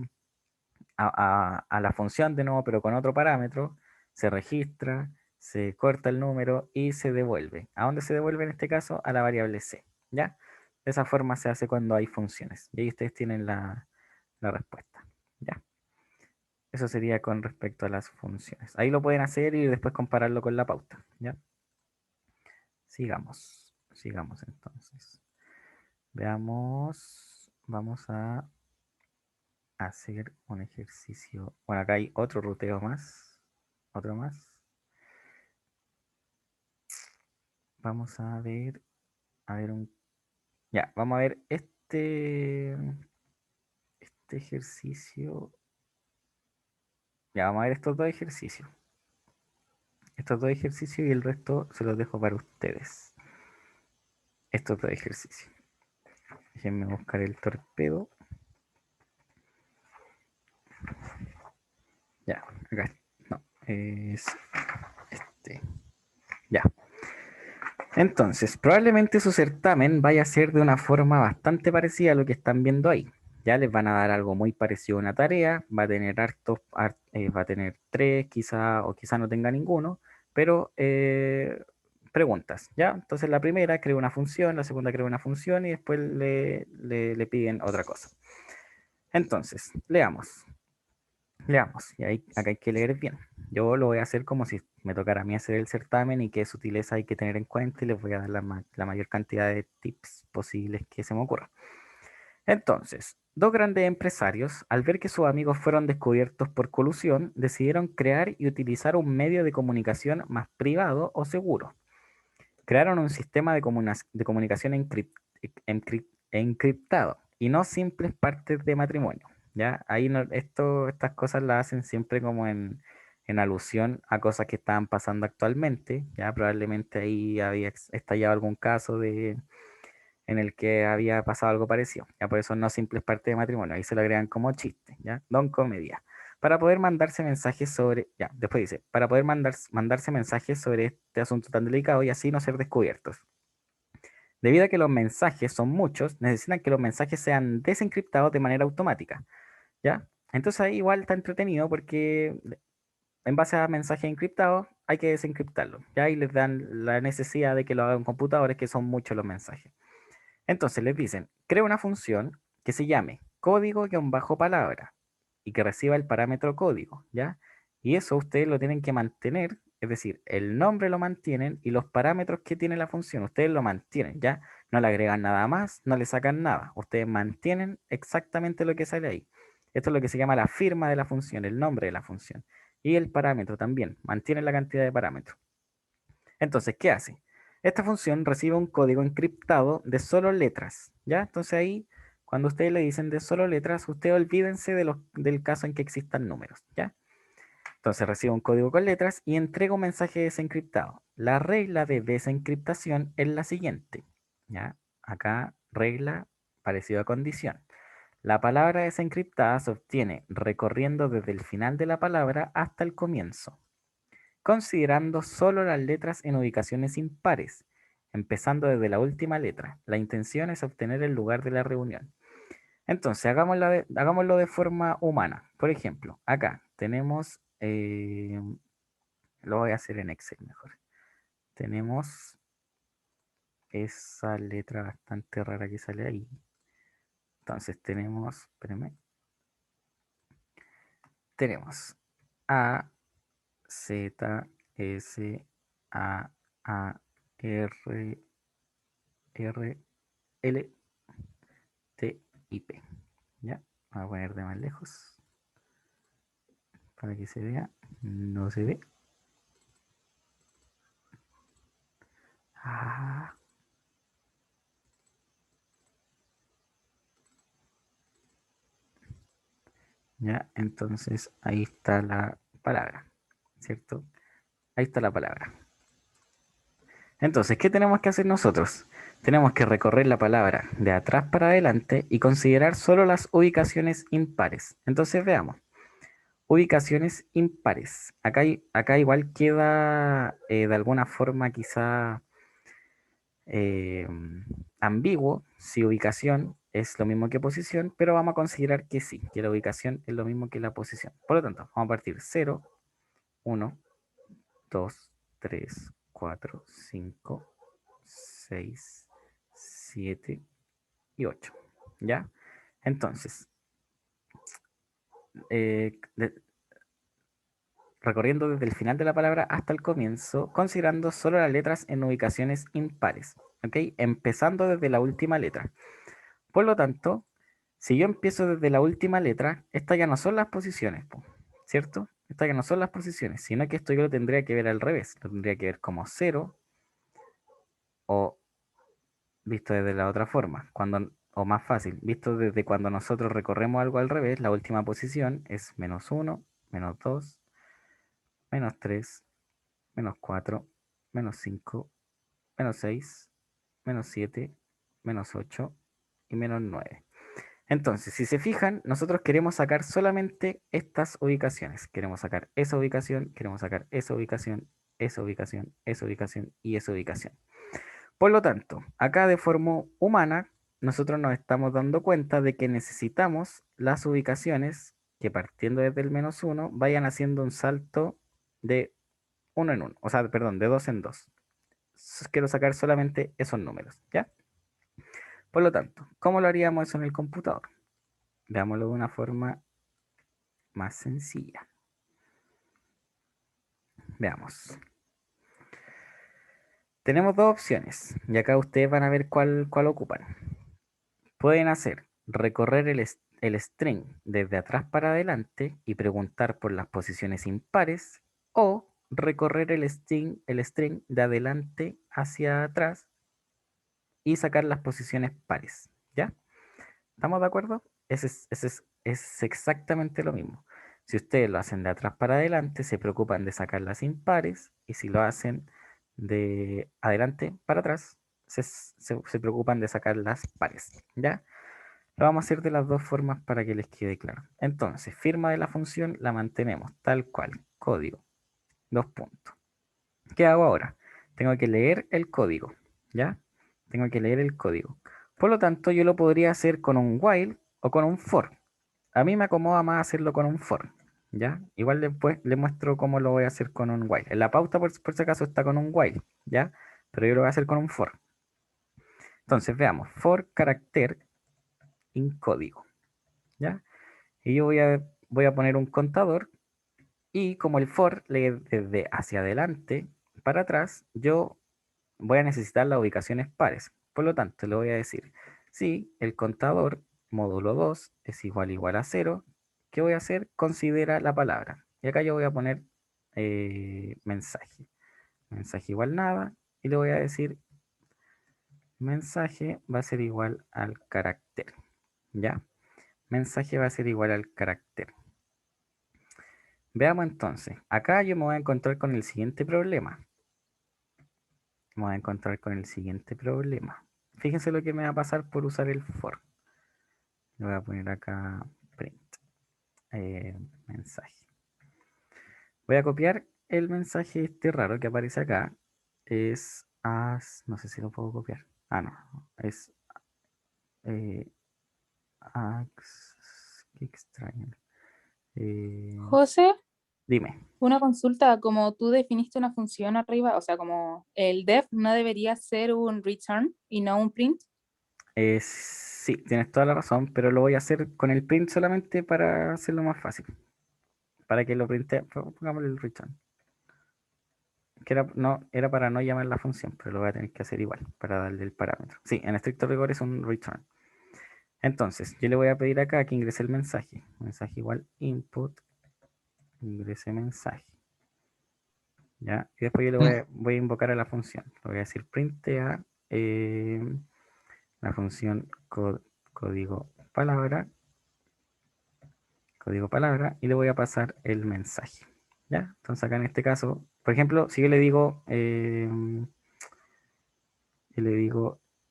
Speaker 1: a la función de nuevo, pero con otro parámetro, se registra, se corta el número y se devuelve. ¿A dónde se devuelve en este caso? A la variable C, ¿ya? De esa forma se hace cuando hay funciones. Y ahí ustedes tienen la respuesta, ¿ya? Eso sería con respecto a las funciones. Ahí lo pueden hacer y después compararlo con la pauta, ¿ya? Sigamos entonces. Veamos, vamos a hacer un ejercicio. Bueno, acá hay otro ruteo más. Otro más. Vamos a ver un... Ya, vamos a ver este ejercicio. Ya, vamos a ver estos dos ejercicios. Estos dos ejercicios y el resto se los dejo para ustedes. Estos dos ejercicios. Déjenme buscar el torpedo. Ya, acá. No, es este. Ya. Entonces, probablemente su certamen vaya a ser de una forma bastante parecida a lo que están viendo ahí. Ya les van a dar algo muy parecido a una tarea, va a tener va a tener tres, quizá, o quizá no tenga ninguno, pero preguntas, ¿ya? Entonces la primera crea una función, la segunda crea una función y después le piden otra cosa. Entonces, leamos. Leamos, y ahí, acá hay que leer bien. Yo lo voy a hacer como si me tocara a mí hacer el certamen y qué sutileza hay que tener en cuenta y les voy a dar la mayor cantidad de tips posibles que se me ocurra. Entonces, dos grandes empresarios, al ver que sus amigos fueron descubiertos por colusión, decidieron crear y utilizar un medio de comunicación más privado o seguro. Crearon un sistema de comunicación encriptado y no simples partes de matrimonio. ¿Ya? Ahí estas cosas las hacen siempre como en alusión a cosas que estaban pasando actualmente. Ya probablemente ahí había estallado algún caso en el que había pasado algo parecido. Ya por eso no simples partes de matrimonio. Ahí se lo agregan como chiste. ¿Ya? Don comedia. Para poder mandarse mensajes sobre, ya, después dice, para poder mandarse mensajes sobre este asunto tan delicado y así no ser descubiertos. Debido a que los mensajes son muchos, necesitan que los mensajes sean desencriptados de manera automática, ¿ya? Entonces ahí igual está entretenido porque en base a mensajes encriptados hay que desencriptarlos, ¿ya? Y les dan la necesidad de que lo hagan computadores, que son muchos los mensajes. Entonces les dicen, crea una función que se llame código-palabra y que reciba el parámetro código, ¿ya? Y eso ustedes lo tienen que mantener, es decir, el nombre lo mantienen y los parámetros que tiene la función, ustedes lo mantienen, ¿ya? No le agregan nada más, no le sacan nada, ustedes mantienen exactamente lo que sale ahí. Esto es lo que se llama la firma de la función, el nombre de la función. Y el parámetro también, mantiene la cantidad de parámetros. Entonces, ¿qué hace? Esta función recibe un código encriptado de solo letras, ¿ya? Entonces ahí, cuando ustedes le dicen de solo letras, ustedes olvídense del caso en que existan números, ¿ya? Entonces recibe un código con letras y entrega un mensaje desencriptado. La regla de desencriptación es la siguiente, ¿ya? Acá, regla parecida a condición. La palabra desencriptada se obtiene recorriendo desde el final de la palabra hasta el comienzo, considerando solo las letras en ubicaciones impares, empezando desde la última letra. La intención es obtener el lugar de la reunión. Entonces, hagámoslo de forma humana. Por ejemplo, acá tenemos, lo voy a hacer en Excel mejor. Tenemos esa letra bastante rara que sale ahí. Entonces tenemos, espérenme, tenemos A, Z, S, A, R, R, L, T y P. ¿Ya? Voy a poner de más lejos para que se vea. No se ve. Ah. Ya, entonces ahí está la palabra, ¿cierto? Ahí está la palabra. Entonces, ¿qué tenemos que hacer nosotros? Tenemos que recorrer la palabra de atrás para adelante y considerar solo las ubicaciones impares. Entonces, veamos. Ubicaciones impares. Acá igual queda de alguna forma quizá eh, ambiguo si ubicación es lo mismo que posición, pero vamos a considerar que sí, que la ubicación es lo mismo que la posición. Por lo tanto, vamos a partir 0, 1, 2, 3, 4, 5, 6, 7 y 8. ¿Ya? Entonces, recorriendo desde el final de la palabra hasta el comienzo, considerando solo las letras en ubicaciones impares, ¿ok? Empezando desde la última letra. Por lo tanto, si yo empiezo desde la última letra, estas ya no son las posiciones, ¿cierto? Estas ya no son las posiciones, sino que esto yo lo tendría que ver al revés, lo tendría que ver como 0 o visto desde la otra forma, o más fácil, visto desde cuando nosotros recorremos algo al revés, la última posición es -1, -2, -3, -4, -5, -6, -7, -8 y -9. Entonces, si se fijan, nosotros queremos sacar solamente estas ubicaciones. Queremos sacar esa ubicación, queremos sacar esa ubicación, esa ubicación, esa ubicación y esa ubicación. Por lo tanto, acá de forma humana, nosotros nos estamos dando cuenta de que necesitamos las ubicaciones que partiendo desde el -1 vayan haciendo un salto de 1 en 1, o sea, perdón, de 2 en 2. Quiero sacar solamente esos números, ¿ya? Por lo tanto, ¿cómo lo haríamos eso en el computador? Veámoslo de una forma más sencilla. Veamos. Tenemos dos opciones y acá ustedes van a ver cuál ocupan. Pueden hacer recorrer el string desde atrás para adelante y preguntar por las posiciones impares, o recorrer el string de adelante hacia atrás y sacar las posiciones pares. ¿Ya? ¿Estamos de acuerdo? Es exactamente lo mismo. Si ustedes lo hacen de atrás para adelante, se preocupan de sacar las impares, y si lo hacen de adelante para atrás, se preocupan de sacar las pares. ¿Ya? Lo vamos a hacer de las dos formas para que les quede claro. Entonces, firma de la función la mantenemos tal cual. Código. Dos puntos. ¿Qué hago ahora? Tengo que leer el código. ¿Ya? Tengo que leer el código. Por lo tanto, yo lo podría hacer con un while o con un for. A mí me acomoda más hacerlo con un for. ¿Ya? Igual después le muestro cómo lo voy a hacer con un while. En la pauta, por si acaso, está con un while. ¿Ya? Pero yo lo voy a hacer con un for. Entonces, veamos. For carácter in código. ¿Ya? Y yo voy a poner un contador, y como el for lee desde hacia adelante para atrás, yo voy a necesitar las ubicaciones pares. Por lo tanto, le voy a decir, si el contador módulo 2 es igual a 0, ¿qué voy a hacer? Considera la palabra. Y acá yo voy a poner mensaje. Mensaje igual nada. Y le voy a decir, mensaje va a ser igual al carácter. ¿Ya? Mensaje va a ser igual al carácter. Veamos entonces. Acá yo me voy a encontrar con el siguiente problema. Me voy a encontrar con el siguiente problema. Fíjense lo que me va a pasar por usar el for. Le voy a poner acá print. Mensaje. Voy a copiar el mensaje este raro que aparece acá. Es as. No sé si lo puedo copiar. Ah, no. Es qué extraño.
Speaker 5: José,
Speaker 1: Dime.
Speaker 5: una consulta, como tú definiste una función arriba, o sea, como el def no debería ser un return y no un print.
Speaker 1: Sí, tienes toda la razón, pero lo voy a hacer con el print solamente para hacerlo más fácil. Para que lo printe, pongámosle el return. Que era para no llamar la función, pero lo voy a tener que hacer igual, para darle el parámetro. Sí, en estricto rigor es un return. Entonces, yo le voy a pedir acá que ingrese el mensaje. Mensaje igual input ingrese mensaje. ¿Ya? Y después yo le voy a invocar a la función. Le voy a decir printea la función código palabra, y le voy a pasar el mensaje. ¿Ya? Entonces acá en este caso, por ejemplo, si yo le digo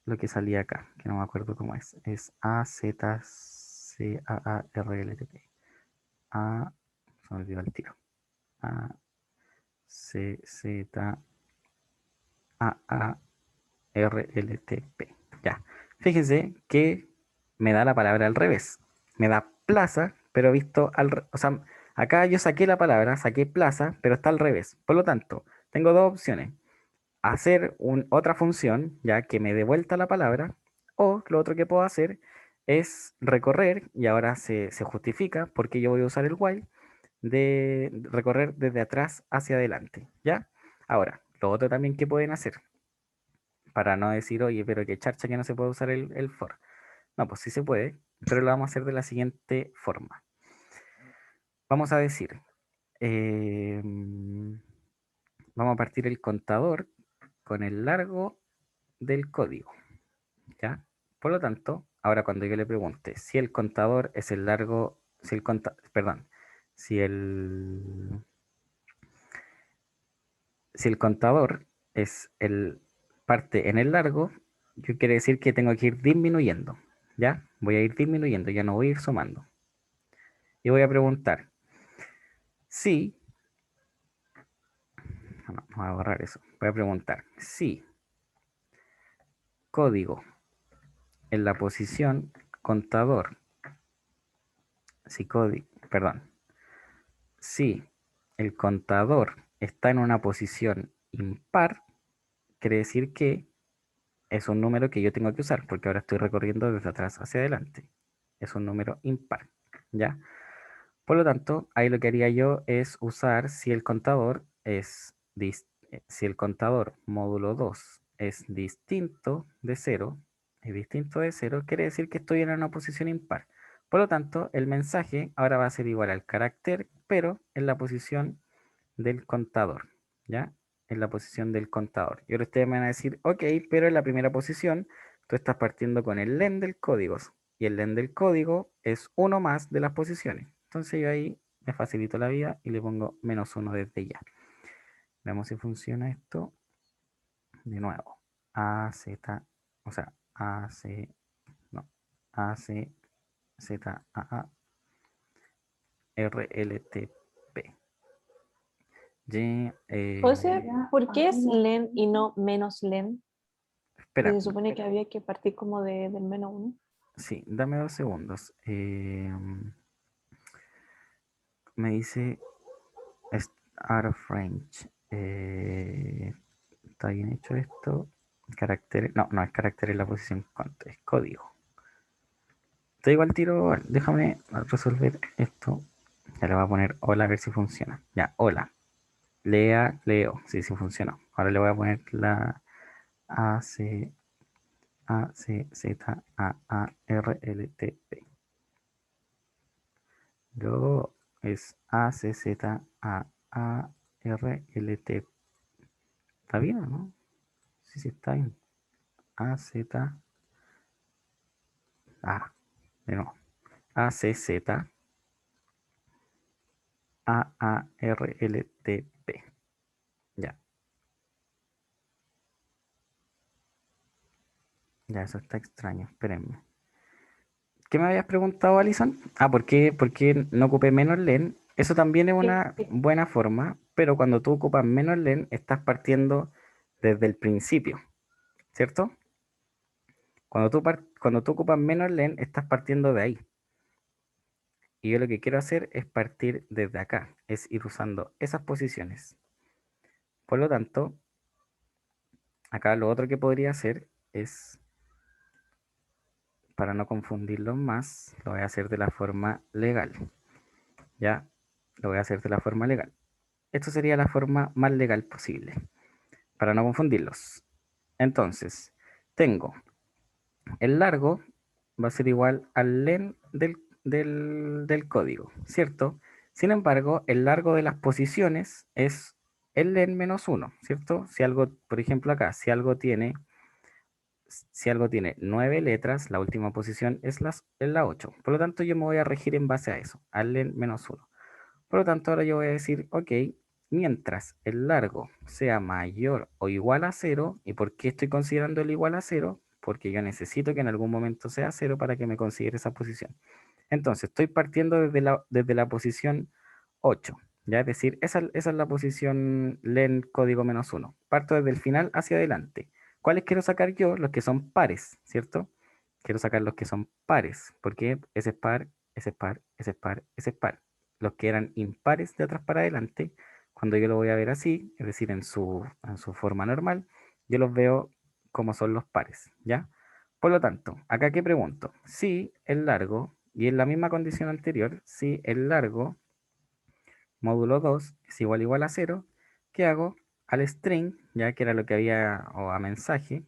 Speaker 1: lo que salía acá, que no me acuerdo cómo es AZCAARLTP. Se me olvidó el tiro. ACZAARLTP. Ya. Fíjense que me da la palabra al revés. Me da plaza, pero visto o sea, acá yo saqué la palabra, saqué plaza, pero está al revés. Por lo tanto, tengo dos opciones. Hacer otra función, ya que me dé vuelta la palabra, o lo otro que puedo hacer es recorrer, y ahora se justifica porque yo voy a usar el while, de recorrer desde atrás hacia adelante, ¿ya? Ahora, lo otro también que pueden hacer, para no decir, oye, pero que charcha que no se puede usar el for. No, pues sí se puede, pero lo vamos a hacer de la siguiente forma. Vamos a decir, vamos a partir el contador con el largo del código, ¿ya? Por lo tanto, ahora cuando yo le pregunte si el contador es el largo, si el contador es el parte en el largo, yo quiere decir que tengo que ir disminuyendo, ¿ya? Voy a ir disminuyendo, ya no voy a ir sumando. Y voy a preguntar si, no, voy a borrar eso, voy a preguntar si código en la posición contador, si el contador está en una posición impar, quiere decir que es un número que yo tengo que usar, porque ahora estoy recorriendo desde atrás hacia adelante. Es un número impar, ¿ya? Por lo tanto, ahí lo que haría yo es usar si el contador módulo 2 es distinto de 0, quiere decir que estoy en una posición impar. Por lo tanto, el mensaje ahora va a ser igual al carácter, pero en la posición del contador, ¿ya? En la posición del contador. Y ahora ustedes me van a decir, ok, pero en la primera posición tú estás partiendo con el len del código, y el len del código es uno más de las posiciones. Entonces yo ahí me facilito la vida y le pongo -1 desde ya. Veamos si funciona esto. De nuevo. O sea, RLTP.
Speaker 2: José, ¿por qué es len y no menos len?
Speaker 1: Espera,
Speaker 2: Se supone que había que partir como del -1.
Speaker 1: sí, dame 2 segundos. Me dice out of range. ¿Está bien hecho esto? Carácter, no es carácter en la posición contra, es código. Te digo al tiro, déjame resolver esto. Ya le voy a poner hola a ver si funciona. Ya, hola. Leo. Sí funcionó. Ahora le voy a poner la ACZAARLTP. Luego es ACZAARLTP. ¿Está bien o no? Sí, está bien. De nuevo. ACZAARLTP. Ya. Ya, eso está extraño. Espérenme. ¿Qué me habías preguntado, Alison? ¿Por qué no ocupé menos len? Eso también es una buena forma, pero cuando tú ocupas menos len, estás partiendo desde el principio, ¿cierto? Cuando tú ocupas menos len, estás partiendo de ahí. Y yo lo que quiero hacer es partir desde acá, es ir usando esas posiciones. Por lo tanto, acá lo otro que podría hacer es, para no confundirlo más, lo voy a hacer de la forma legal. ¿Ya? Lo voy a hacer de la forma legal. Esto sería la forma más legal posible, para no confundirlos. Entonces, tengo el largo, va a ser igual al len del código, ¿cierto? Sin embargo, el largo de las posiciones es el len menos 1, ¿cierto? Si algo, por ejemplo acá, si algo tiene 9 letras, la última posición es la 8. Por lo tanto, yo me voy a regir en base a eso, al len menos 1. Por lo tanto, ahora yo voy a decir, ok, mientras el largo sea mayor o igual a 0, ¿y por qué estoy considerando el igual a 0? Porque yo necesito que en algún momento sea 0 para que me considere esa posición. Entonces, estoy partiendo desde la posición 8, ¿ya? Es decir, esa es la posición len código menos 1. Parto desde el final hacia adelante. ¿Cuáles quiero sacar yo? Los que son pares, ¿cierto? Quiero sacar los que son pares, porque ese es par, ese es par, ese es par, ese es par. Los que eran impares de atrás para adelante, cuando yo lo voy a ver así, es decir, en su forma normal, yo los veo como son los pares, ¿ya? Por lo tanto, acá que pregunto, si el largo, y en la misma condición anterior, si el largo módulo 2 es igual a 0, ¿qué hago? Al string, ya que era lo que había, o a mensaje,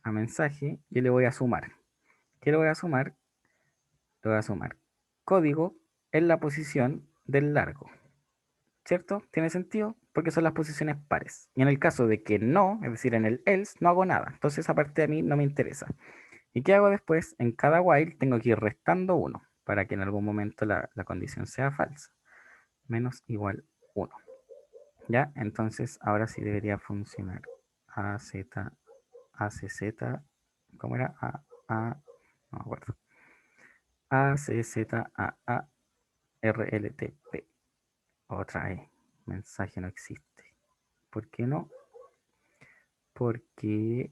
Speaker 1: yo le voy a sumar. ¿Qué le voy a sumar? Le voy a sumar código en la posición del largo, ¿cierto? ¿Tiene sentido? Porque son las posiciones pares. Y en el caso de que no, es decir, en el else, no hago nada. Entonces esa parte a mí no me interesa. ¿Y qué hago después? En cada while tengo que ir restando 1 para que en algún momento la condición sea falsa. Menos igual 1. ¿Ya? Entonces ahora sí debería funcionar. AZ, ACZ, ¿cómo era? No me acuerdo. ACZAA RLTP. Otra E. Mensaje no existe. ¿Por qué no? Porque,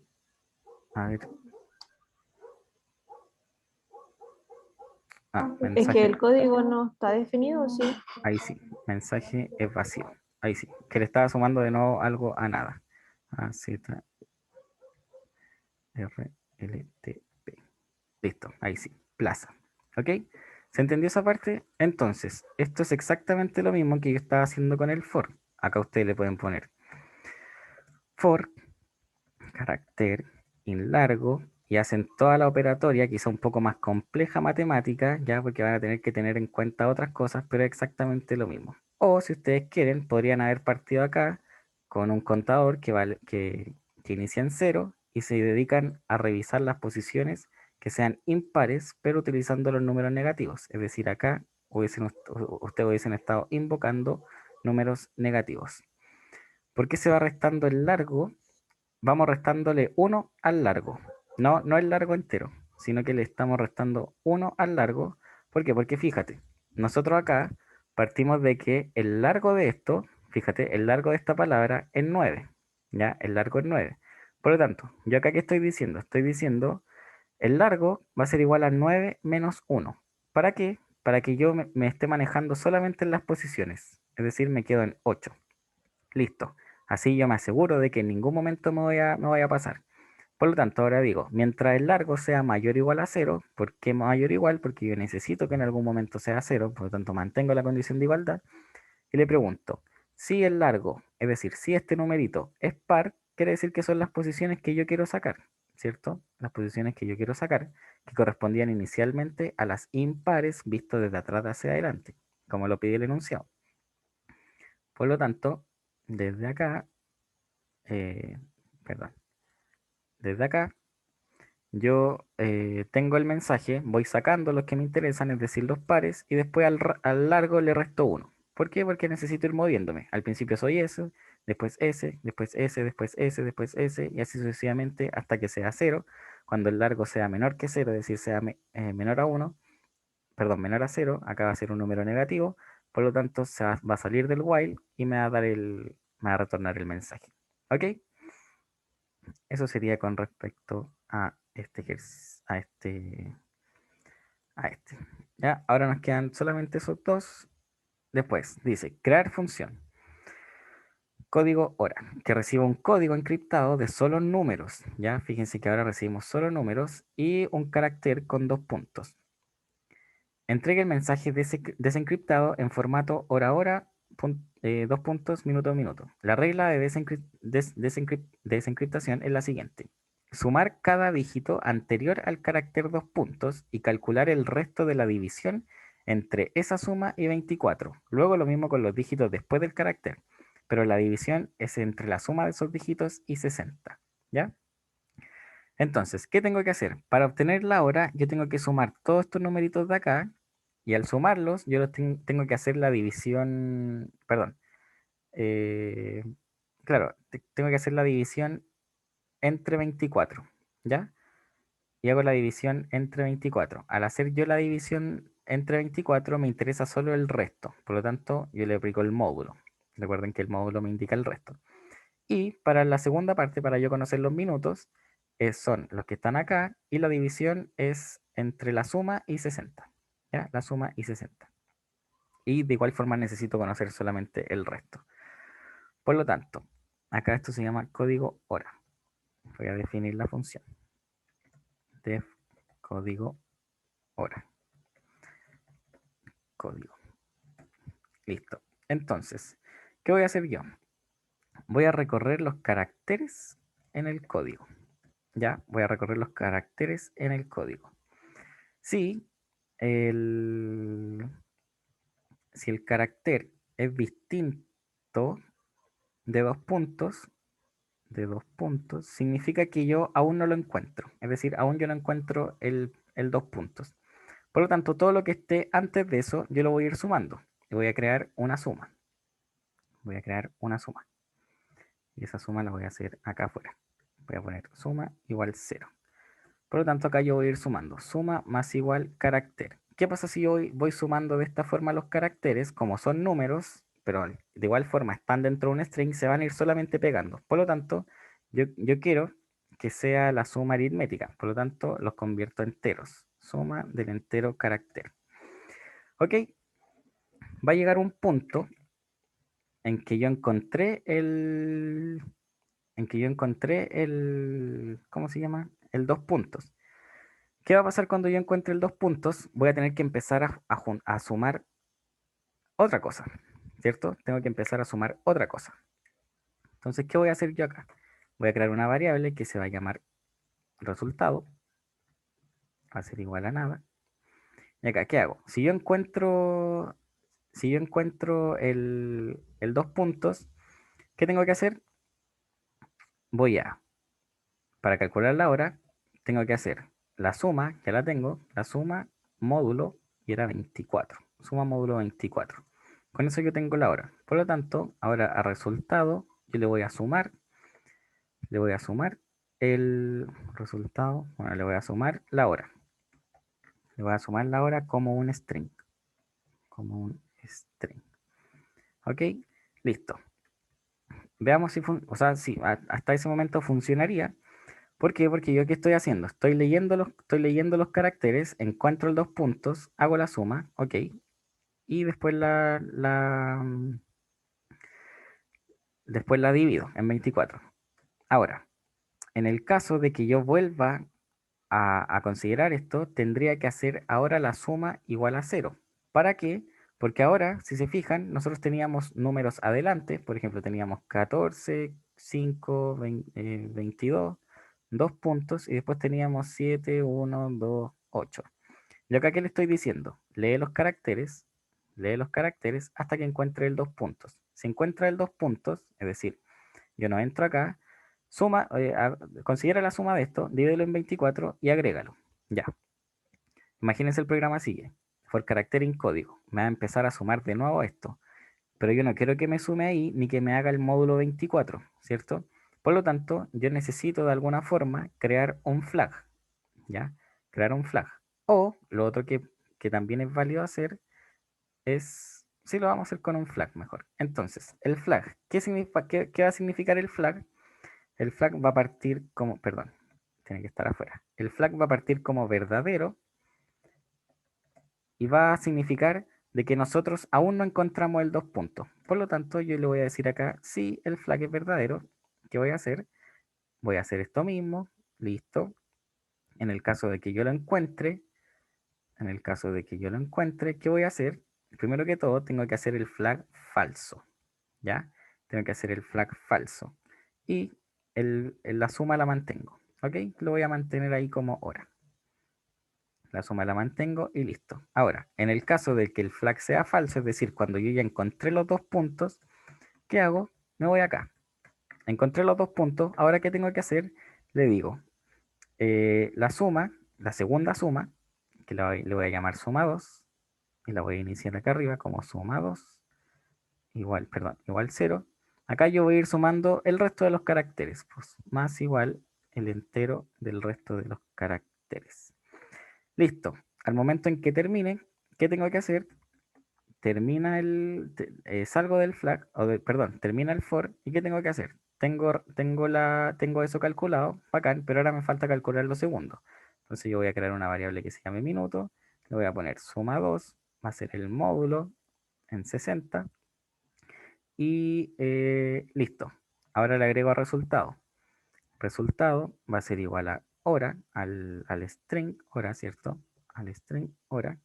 Speaker 1: a ver.
Speaker 2: Es que
Speaker 1: Mensaje.
Speaker 2: el código no está definido, ¿sí?
Speaker 1: Ahí sí. Mensaje es vacío. Ahí sí. Que le estaba sumando de nuevo algo a nada. AZRLTP. Listo. Ahí sí. Plaza. ¿Ok? ¿Se entendió esa parte? Entonces, esto es exactamente lo mismo que yo estaba haciendo con el for. Acá ustedes le pueden poner for carácter in largo y hacen toda la operatoria, quizá un poco más compleja matemática, ya porque van a tener que tener en cuenta otras cosas, pero es exactamente lo mismo. O si ustedes quieren, podrían haber partido acá con un contador que inicia en 0 y se dedican a revisar las posiciones que sean impares, pero utilizando los números negativos. Es decir, acá ustedes hubiesen estado invocando números negativos. ¿Por qué se va restando el largo? Vamos restándole 1 al largo. No el largo entero, sino que le estamos restando 1 al largo. ¿Por qué? Porque fíjate, nosotros acá partimos de que el largo de esto, fíjate, el largo de esta palabra es 9. ¿Ya? El largo es 9. Por lo tanto, yo acá ¿qué estoy diciendo? Estoy diciendo el largo va a ser igual a 9 menos 1. ¿Para qué? Para que yo me esté manejando solamente en las posiciones. Es decir, me quedo en 8. Listo. Así yo me aseguro de que en ningún momento me voy a pasar. Por lo tanto, ahora digo, mientras el largo sea mayor o igual a 0, ¿por qué mayor o igual? Porque yo necesito que en algún momento sea 0, por lo tanto mantengo la condición de igualdad. Y le pregunto, si el largo, es decir, si este numerito es par, quiere decir que son las posiciones que yo quiero sacar, ¿cierto? Las posiciones que yo quiero sacar, que correspondían inicialmente a las impares visto desde atrás hacia adelante, como lo pide el enunciado. Por lo tanto, desde acá, perdón, desde acá, yo tengo el mensaje, voy sacando los que me interesan, es decir, los pares, y después al largo le resto 1. ¿Por qué? Porque necesito ir moviéndome. Al principio soy S, después S, después S, después S, después S, y así sucesivamente hasta que sea 0. Cuando el largo sea menor que 0, es decir, sea menor a 1, perdón, menor a 0, acá va a ser un número negativo, por lo tanto va a salir del while y me va a retornar el mensaje. ¿Ok? Eso sería con respecto a este. Ya, ahora nos quedan solamente esos dos. Después dice crear función. Código hora, que reciba un código encriptado de solo números. Ya, fíjense que ahora recibimos solo números y un carácter con 2 puntos. Entrega el mensaje desencriptado en formato hora, 2 puntos, minuto. La regla de desencriptación es la siguiente. Sumar cada dígito anterior al carácter 2 puntos y calcular el resto de la división entre esa suma y 24. Luego lo mismo con los dígitos después del carácter, pero la división es entre la suma de esos dígitos y 60, ¿ya? Entonces, ¿qué tengo que hacer? Para obtener la hora, yo tengo que sumar todos estos numeritos de acá, y al sumarlos, yo tengo que hacer la división, perdón, eh, claro, tengo que hacer la división entre 24, ¿ya? Y hago la división entre 24. Al hacer yo la división entre 24, me interesa solo el resto. Por lo tanto, yo le aplico el módulo. Recuerden que el módulo me indica el resto. Y para la segunda parte, para yo conocer los minutos, son los que están acá y la división es entre la suma y 60. ¿Ya? La suma y 60. Y de igual forma necesito conocer solamente el resto. Por lo tanto, acá esto se llama código hora. Voy a definir la función. Def código hora. Código. Listo. Entonces, ¿qué voy a hacer yo? Voy a recorrer los caracteres en el código. Ya, voy a recorrer los caracteres en el código. Si el, si el carácter es distinto de dos puntos, significa que yo aún no lo encuentro. Es decir, aún yo no encuentro el dos puntos. Por lo tanto, todo lo que esté antes de eso, yo lo voy a ir sumando. Y voy a crear una suma. Voy a crear una suma. Y esa suma la voy a hacer acá afuera. Voy a poner suma igual 0. Por lo tanto, acá yo voy a ir sumando. Suma más igual carácter. ¿Qué pasa si yo voy sumando de esta forma los caracteres? Como son números, pero de igual forma están dentro de un string, se van a ir solamente pegando. Por lo tanto, yo quiero que sea la suma aritmética. Por lo tanto, los convierto a enteros. Suma del entero carácter. Ok. Va a llegar un punto en que yo encontré ¿cómo se llama? El dos puntos. ¿Qué va a pasar cuando yo encuentre el dos puntos? Voy a tener que empezar a sumar otra cosa, ¿cierto? Tengo que empezar a sumar otra cosa. Entonces, ¿qué voy a hacer yo acá? Voy a crear una variable que se va a llamar resultado. Va a ser igual a nada. Y acá, ¿qué hago? Si yo encuentro el dos puntos, ¿qué tengo que hacer? Para calcular la hora, tengo que hacer la suma, ya la tengo, la suma módulo, y era 24. Suma módulo 24. Con eso yo tengo la hora. Por lo tanto, ahora a resultado, yo le voy a sumar el resultado, bueno, le voy a sumar la hora. Le voy a sumar la hora como un string. ¿Ok? Listo. Veamos si, hasta ese momento funcionaría. ¿Por qué? Porque yo, ¿qué estoy haciendo? Estoy leyendo los caracteres, encuentro el dos puntos, hago la suma, ok, y después después la divido en 24. Ahora, en el caso de que yo vuelva a considerar esto, tendría que hacer ahora la suma igual a 0. ¿Para qué? Porque ahora, si se fijan, nosotros teníamos números adelante, por ejemplo, teníamos 14, 5, 22, dos puntos, y después teníamos 7, 1, 2, 8. Yo acá, ¿qué le estoy diciendo? Lee los caracteres hasta que encuentre el dos puntos. Si encuentra el dos puntos, es decir, yo no entro acá, considera la suma de esto, divídelo en 24 y agrégalo. Ya. Imagínense el programa sigue. Por carácter en código. Me va a empezar a sumar de nuevo esto. Pero yo no quiero que me sume ahí ni que me haga el módulo 24, ¿cierto? Por lo tanto, yo necesito de alguna forma crear un flag. ¿Ya? Crear un flag. O lo otro que también es válido hacer es... Sí, lo vamos a hacer con un flag mejor. Entonces, el flag. ¿Qué va a significar el flag? El flag va a partir como... Perdón, tiene que estar afuera. El flag va a partir como verdadero y va a significar de que nosotros aún no encontramos el dos puntos. Por lo tanto, yo le voy a decir acá, si el flag es verdadero, ¿qué voy a hacer? Voy a hacer esto mismo, listo. En el caso de que yo lo encuentre, ¿qué voy a hacer? Primero que todo, tengo que hacer el flag falso, ¿ya? Tengo que hacer el flag falso. Y la suma la mantengo, ¿ok? Lo voy a mantener ahí como hora. La suma la mantengo y listo. Ahora, en el caso de que el flag sea falso, es decir, cuando yo ya encontré los dos puntos, ¿qué hago? Me voy acá. Encontré los dos puntos. Ahora, ¿qué tengo que hacer? Le digo, la suma, la segunda suma, que le voy a llamar suma 2, y la voy a iniciar acá arriba como suma 2, igual, perdón, igual 0. Acá yo voy a ir sumando el resto de los caracteres, pues más igual el entero del resto de los caracteres. Listo. Al momento en que termine, ¿qué tengo que hacer? Termina salgo del flag, perdón, termina el for, ¿y qué tengo que hacer? Tengo eso calculado, bacán, pero ahora me falta calcular los segundos. Entonces yo voy a crear una variable que se llame minuto, le voy a poner suma 2, va a ser el módulo en 60, y listo. Ahora le agrego a resultado. Resultado va a ser igual a hora, al string hora, ¿cierto? Al string hora,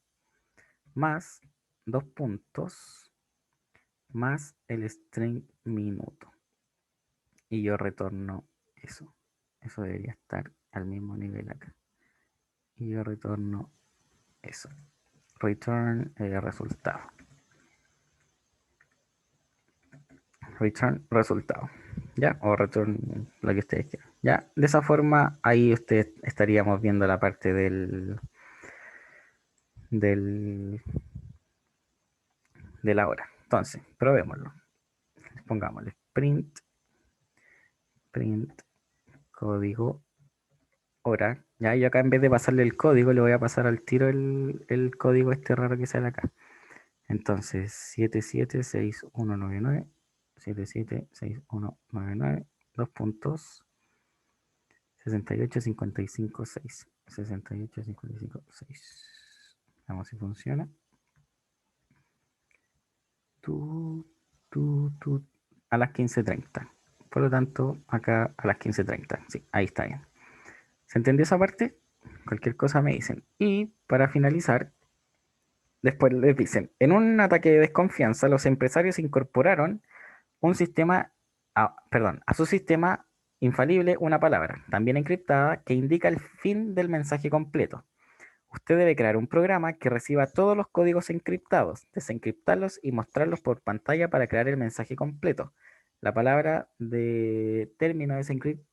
Speaker 1: más 2 puntos, más el string minuto. Y yo retorno eso. Eso debería estar al mismo nivel acá. Y yo retorno eso. Return resultado. Return resultado. ¿Ya? O return lo que ustedes quieran. ¿Ya? De esa forma, ahí estaríamos viendo la parte de la hora. Entonces, probémoslo. Pongámosle print código hora. Ya, yo acá en vez de pasarle el código, le voy a pasar al tiro el código este raro que sale acá. Entonces, 776199, 776199, dos puntos, 68556, 68556. Vamos si funciona. A las 15:30. Por lo tanto, acá a las 15:30. Sí, ahí está bien. ¿Se entendió esa parte? Cualquier cosa me dicen. Y para finalizar, después les dicen, en un ataque de desconfianza, los empresarios incorporaron un sistema, a su sistema infalible una palabra, también encriptada, que indica el fin del mensaje completo. Usted debe crear un programa que reciba todos los códigos encriptados, desencriptarlos y mostrarlos por pantalla para crear el mensaje completo. La palabra de término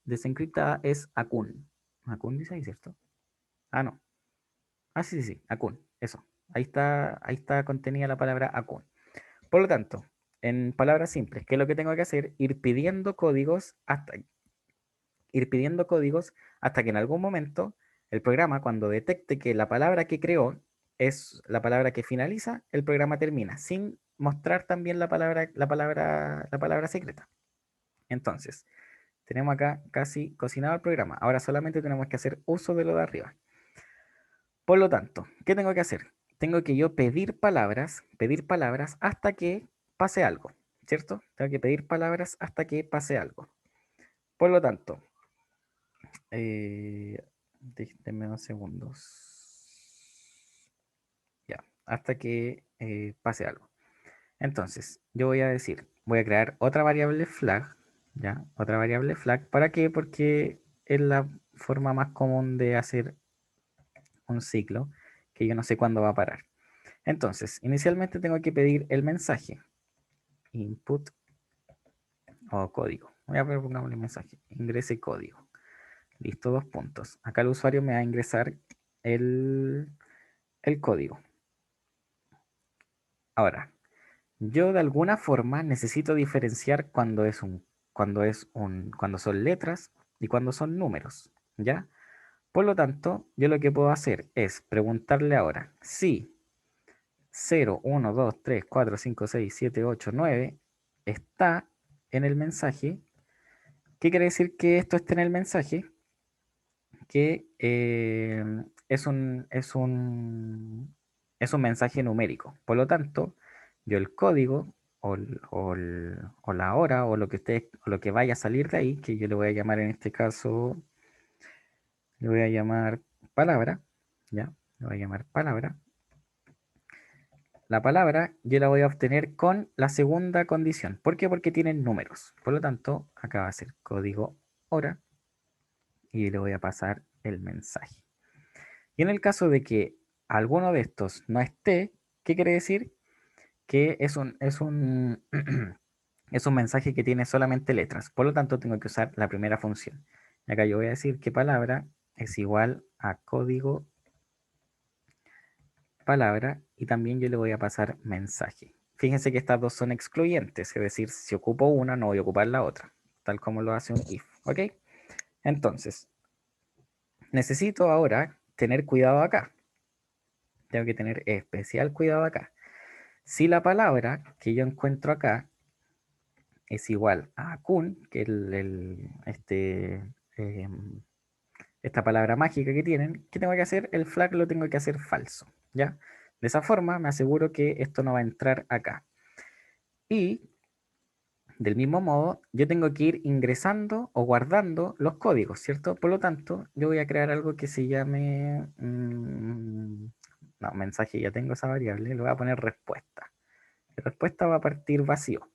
Speaker 1: desencriptada es Akun. Akun dice ahí, ¿cierto? Ah, no. Ah, sí, sí, sí, Akun. Eso. Ahí está contenida la palabra Akun. Por lo tanto, en palabras simples, ¿qué es lo que tengo que hacer? Ir pidiendo códigos hasta que en algún momento el programa, cuando detecte que la palabra que creó es la palabra que finaliza, el programa termina, sin mostrar también la palabra secreta. Entonces, tenemos acá casi cocinado el programa. Ahora solamente tenemos que hacer uso de lo de arriba. Por lo tanto, ¿qué tengo que hacer? Tengo que yo pedir palabras hasta que pase algo, ¿cierto? Tengo que pedir palabras hasta que pase algo. Por lo tanto, déjenme 2 segundos. Ya, hasta que pase algo. Entonces, yo voy a voy a crear otra variable flag, ¿ya? Otra variable flag, ¿para qué? Porque es la forma más común de hacer un ciclo que yo no sé cuándo va a parar. Entonces, inicialmente tengo que pedir el mensaje, input o código. Voy a pongámosle mensaje, ingrese código. Listo, 2 puntos. Acá el usuario me va a ingresar el código. Ahora, yo de alguna forma necesito diferenciar cuando son letras y cuando son números, ¿ya? Por lo tanto, yo lo que puedo hacer es preguntarle ahora si 0, 1, 2, 3, 4, 5, 6, 7, 8, 9 está en el mensaje. ¿Qué quiere decir que esto esté en el mensaje? Que es un mensaje numérico. Por lo tanto, yo el código o la hora o lo que vaya a salir de ahí, que yo le voy a llamar en este caso, le voy a llamar palabra, ¿ya? Le voy a llamar palabra. La palabra yo la voy a obtener con la segunda condición. ¿Por qué? Porque tienen números. Por lo tanto, acá va a ser código hora y le voy a pasar el mensaje. Y en el caso de que alguno de estos no esté, ¿qué quiere decir? Que es un mensaje que tiene solamente letras. Por lo tanto, tengo que usar la primera función. Y acá yo voy a decir que palabra es igual a código palabra y también yo le voy a pasar mensaje. Fíjense que estas dos son excluyentes, es decir, si ocupo una no voy a ocupar la otra, tal como lo hace un if, ¿ok? Entonces, necesito ahora tener cuidado acá. Tengo que tener especial cuidado acá. Si la palabra que yo encuentro acá es igual a kun, que esta palabra mágica que tienen, ¿qué tengo que hacer? El flag lo tengo que hacer falso, ¿ya? De esa forma me aseguro que esto no va a entrar acá. Y del mismo modo, yo tengo que ir ingresando o guardando los códigos, ¿cierto? Por lo tanto, yo voy a crear algo que se llame... no, mensaje, ya tengo esa variable, le voy a poner respuesta. La respuesta va a partir vacío.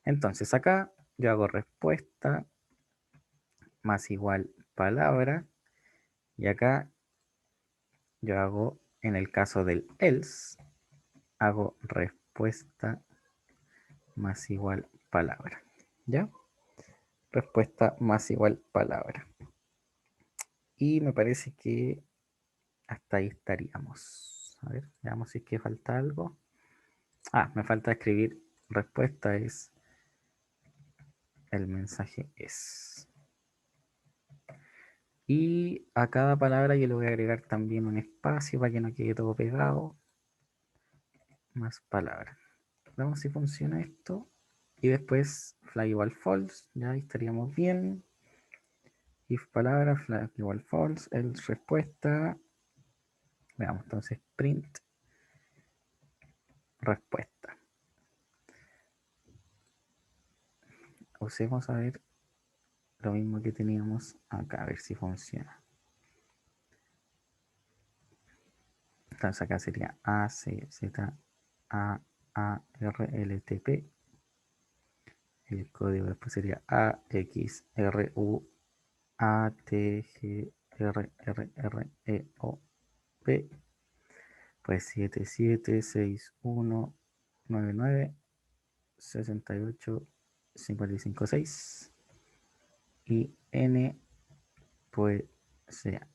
Speaker 1: Entonces acá yo hago respuesta más igual palabra. Y acá yo hago, en el caso del else, hago respuesta más igual palabra. ¿Ya? Respuesta más igual palabra. Y me parece que hasta ahí estaríamos. A ver, veamos si es que falta algo. Ah, me falta escribir respuesta es, el mensaje es. Y a cada palabra yo le voy a agregar también un espacio para que no quede todo pegado. Más palabra. Veamos si funciona esto. Y después flag igual false. Ya ahí estaríamos bien. If palabra, flag igual false. Else respuesta. Veamos entonces print respuesta. Usemos a ver lo mismo que teníamos acá, a ver si funciona. Entonces acá sería A, C, Z, A, R, L, T, P. El código después sería A, X, R, U, A, T, G, R, R, R, E, O, P. Pues 776199 68 55 6 y N pues sea.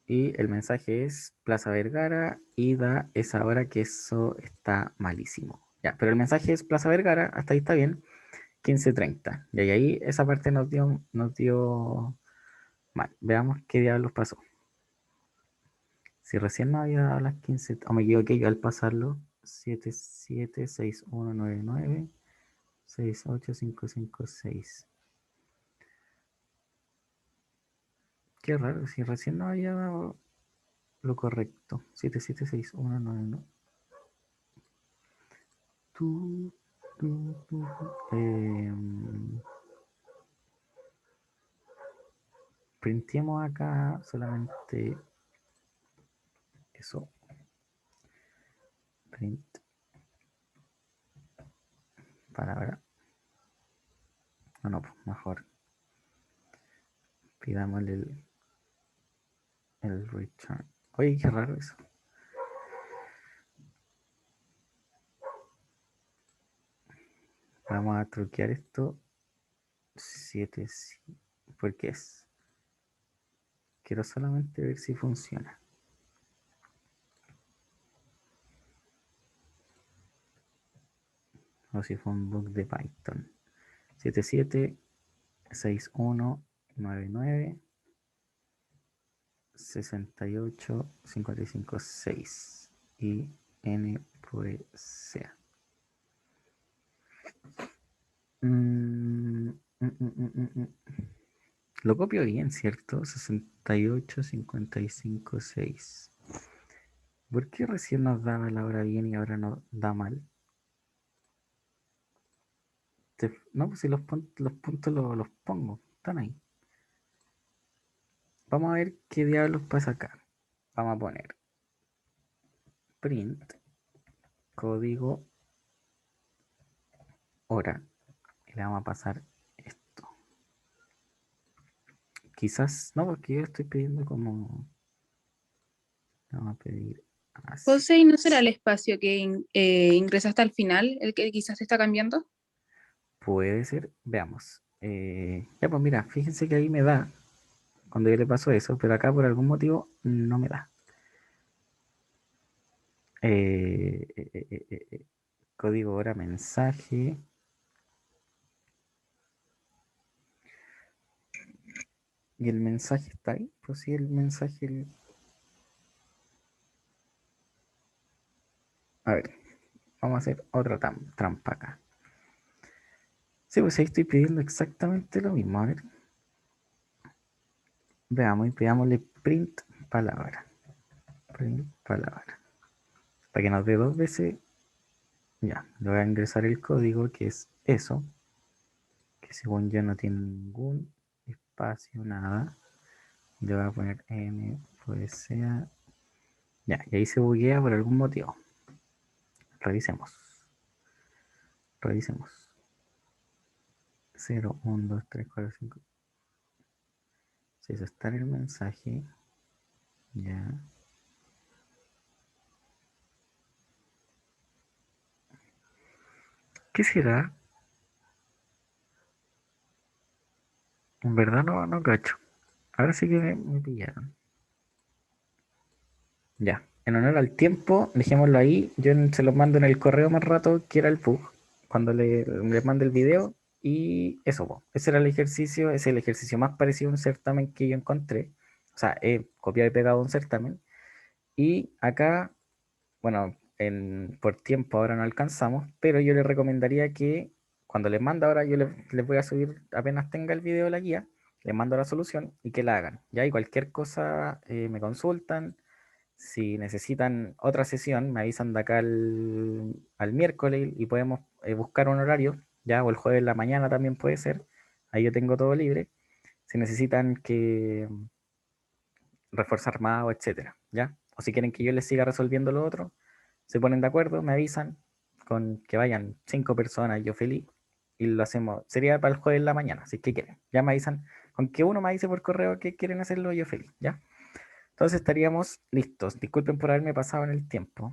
Speaker 1: Y el mensaje es Plaza Vergara, ida esa hora que eso está malísimo. Ya, pero el mensaje es Plaza Vergara, hasta ahí está bien, 15:30. Y ahí esa parte nos dio mal. Veamos qué diablos pasó. Si recién no había dado las 15, o me equivoqué yo al pasarlo, 776199 68556. Qué raro, si recién no había dado lo correcto. 776199. Tu, tu. Printemos acá solamente eso. Print palabra. No, pues mejor. Pidámosle el return. Oye, qué raro eso. Vamos a truquear esto. 7, porque es. Quiero solamente ver si funciona. O si fue un bug de Python. 776199 68 55 6 y N pues sea. Lo copio bien, ¿cierto? 68 55 6. ¿Por qué recién nos daba la hora bien y ahora nos da mal? No, pues si los puntos los pongo, están ahí. Vamos a ver qué diablos pasa acá. Vamos a poner print código hora y le vamos a pasar esto. Quizás, no, porque yo estoy pidiendo como Vamos a pedir así.
Speaker 5: José, ¿y no será el espacio que ingresaste al final el que quizás te está cambiando?
Speaker 1: Puede ser, veamos. Ya pues mira, fíjense que ahí me da cuando yo le paso eso, pero acá por algún motivo no me da. Código hora, mensaje. ¿Y el mensaje está ahí? Pues sí, el mensaje. A ver, vamos a hacer otra trampa acá. Sí, pues ahí estoy pidiendo exactamente lo mismo. A ver. Veamos y pidámosle print palabra. Print palabra. Para que nos dé 2 veces. Ya, le voy a ingresar el código que es eso. Que según yo no tiene ningún espacio, nada. Le voy a poner n, pues sea. Ya, y ahí se buguea por algún motivo. Revisemos. Revisemos. 0, 1, 2, 3, 4, 5. Si eso está en el mensaje. Ya. ¿Qué será? En verdad no cacho. Ahora sí que me pillaron. Ya. En honor al tiempo, dejémoslo ahí. Yo se los mando en el correo más rato, que era el bug. Cuando les mande el video. Y eso, po. Ese era el ejercicio. Es el ejercicio más parecido a un certamen que yo encontré. O sea, he copiado y pegado un certamen. Y acá, bueno, por tiempo ahora no alcanzamos, pero yo les recomendaría que cuando les mando ahora, yo les voy a subir apenas tenga el video de la guía, les mando la solución y que la hagan. Ya, y cualquier cosa me consultan. Si necesitan otra sesión, me avisan de acá al miércoles y podemos buscar un horario, ya, o el jueves en la mañana también puede ser. Ahí yo tengo todo libre. Si necesitan que reforzar más o etcétera, ¿ya? O si quieren que yo les siga resolviendo lo otro, se ponen de acuerdo, me avisan con que vayan 5 personas, yo feliz, y lo hacemos. Sería para el jueves en la mañana, si es que quieren. Ya me avisan, con que uno me avise por correo que quieren hacerlo, yo feliz, ¿ya? Entonces estaríamos listos. Disculpen por haberme pasado en el tiempo.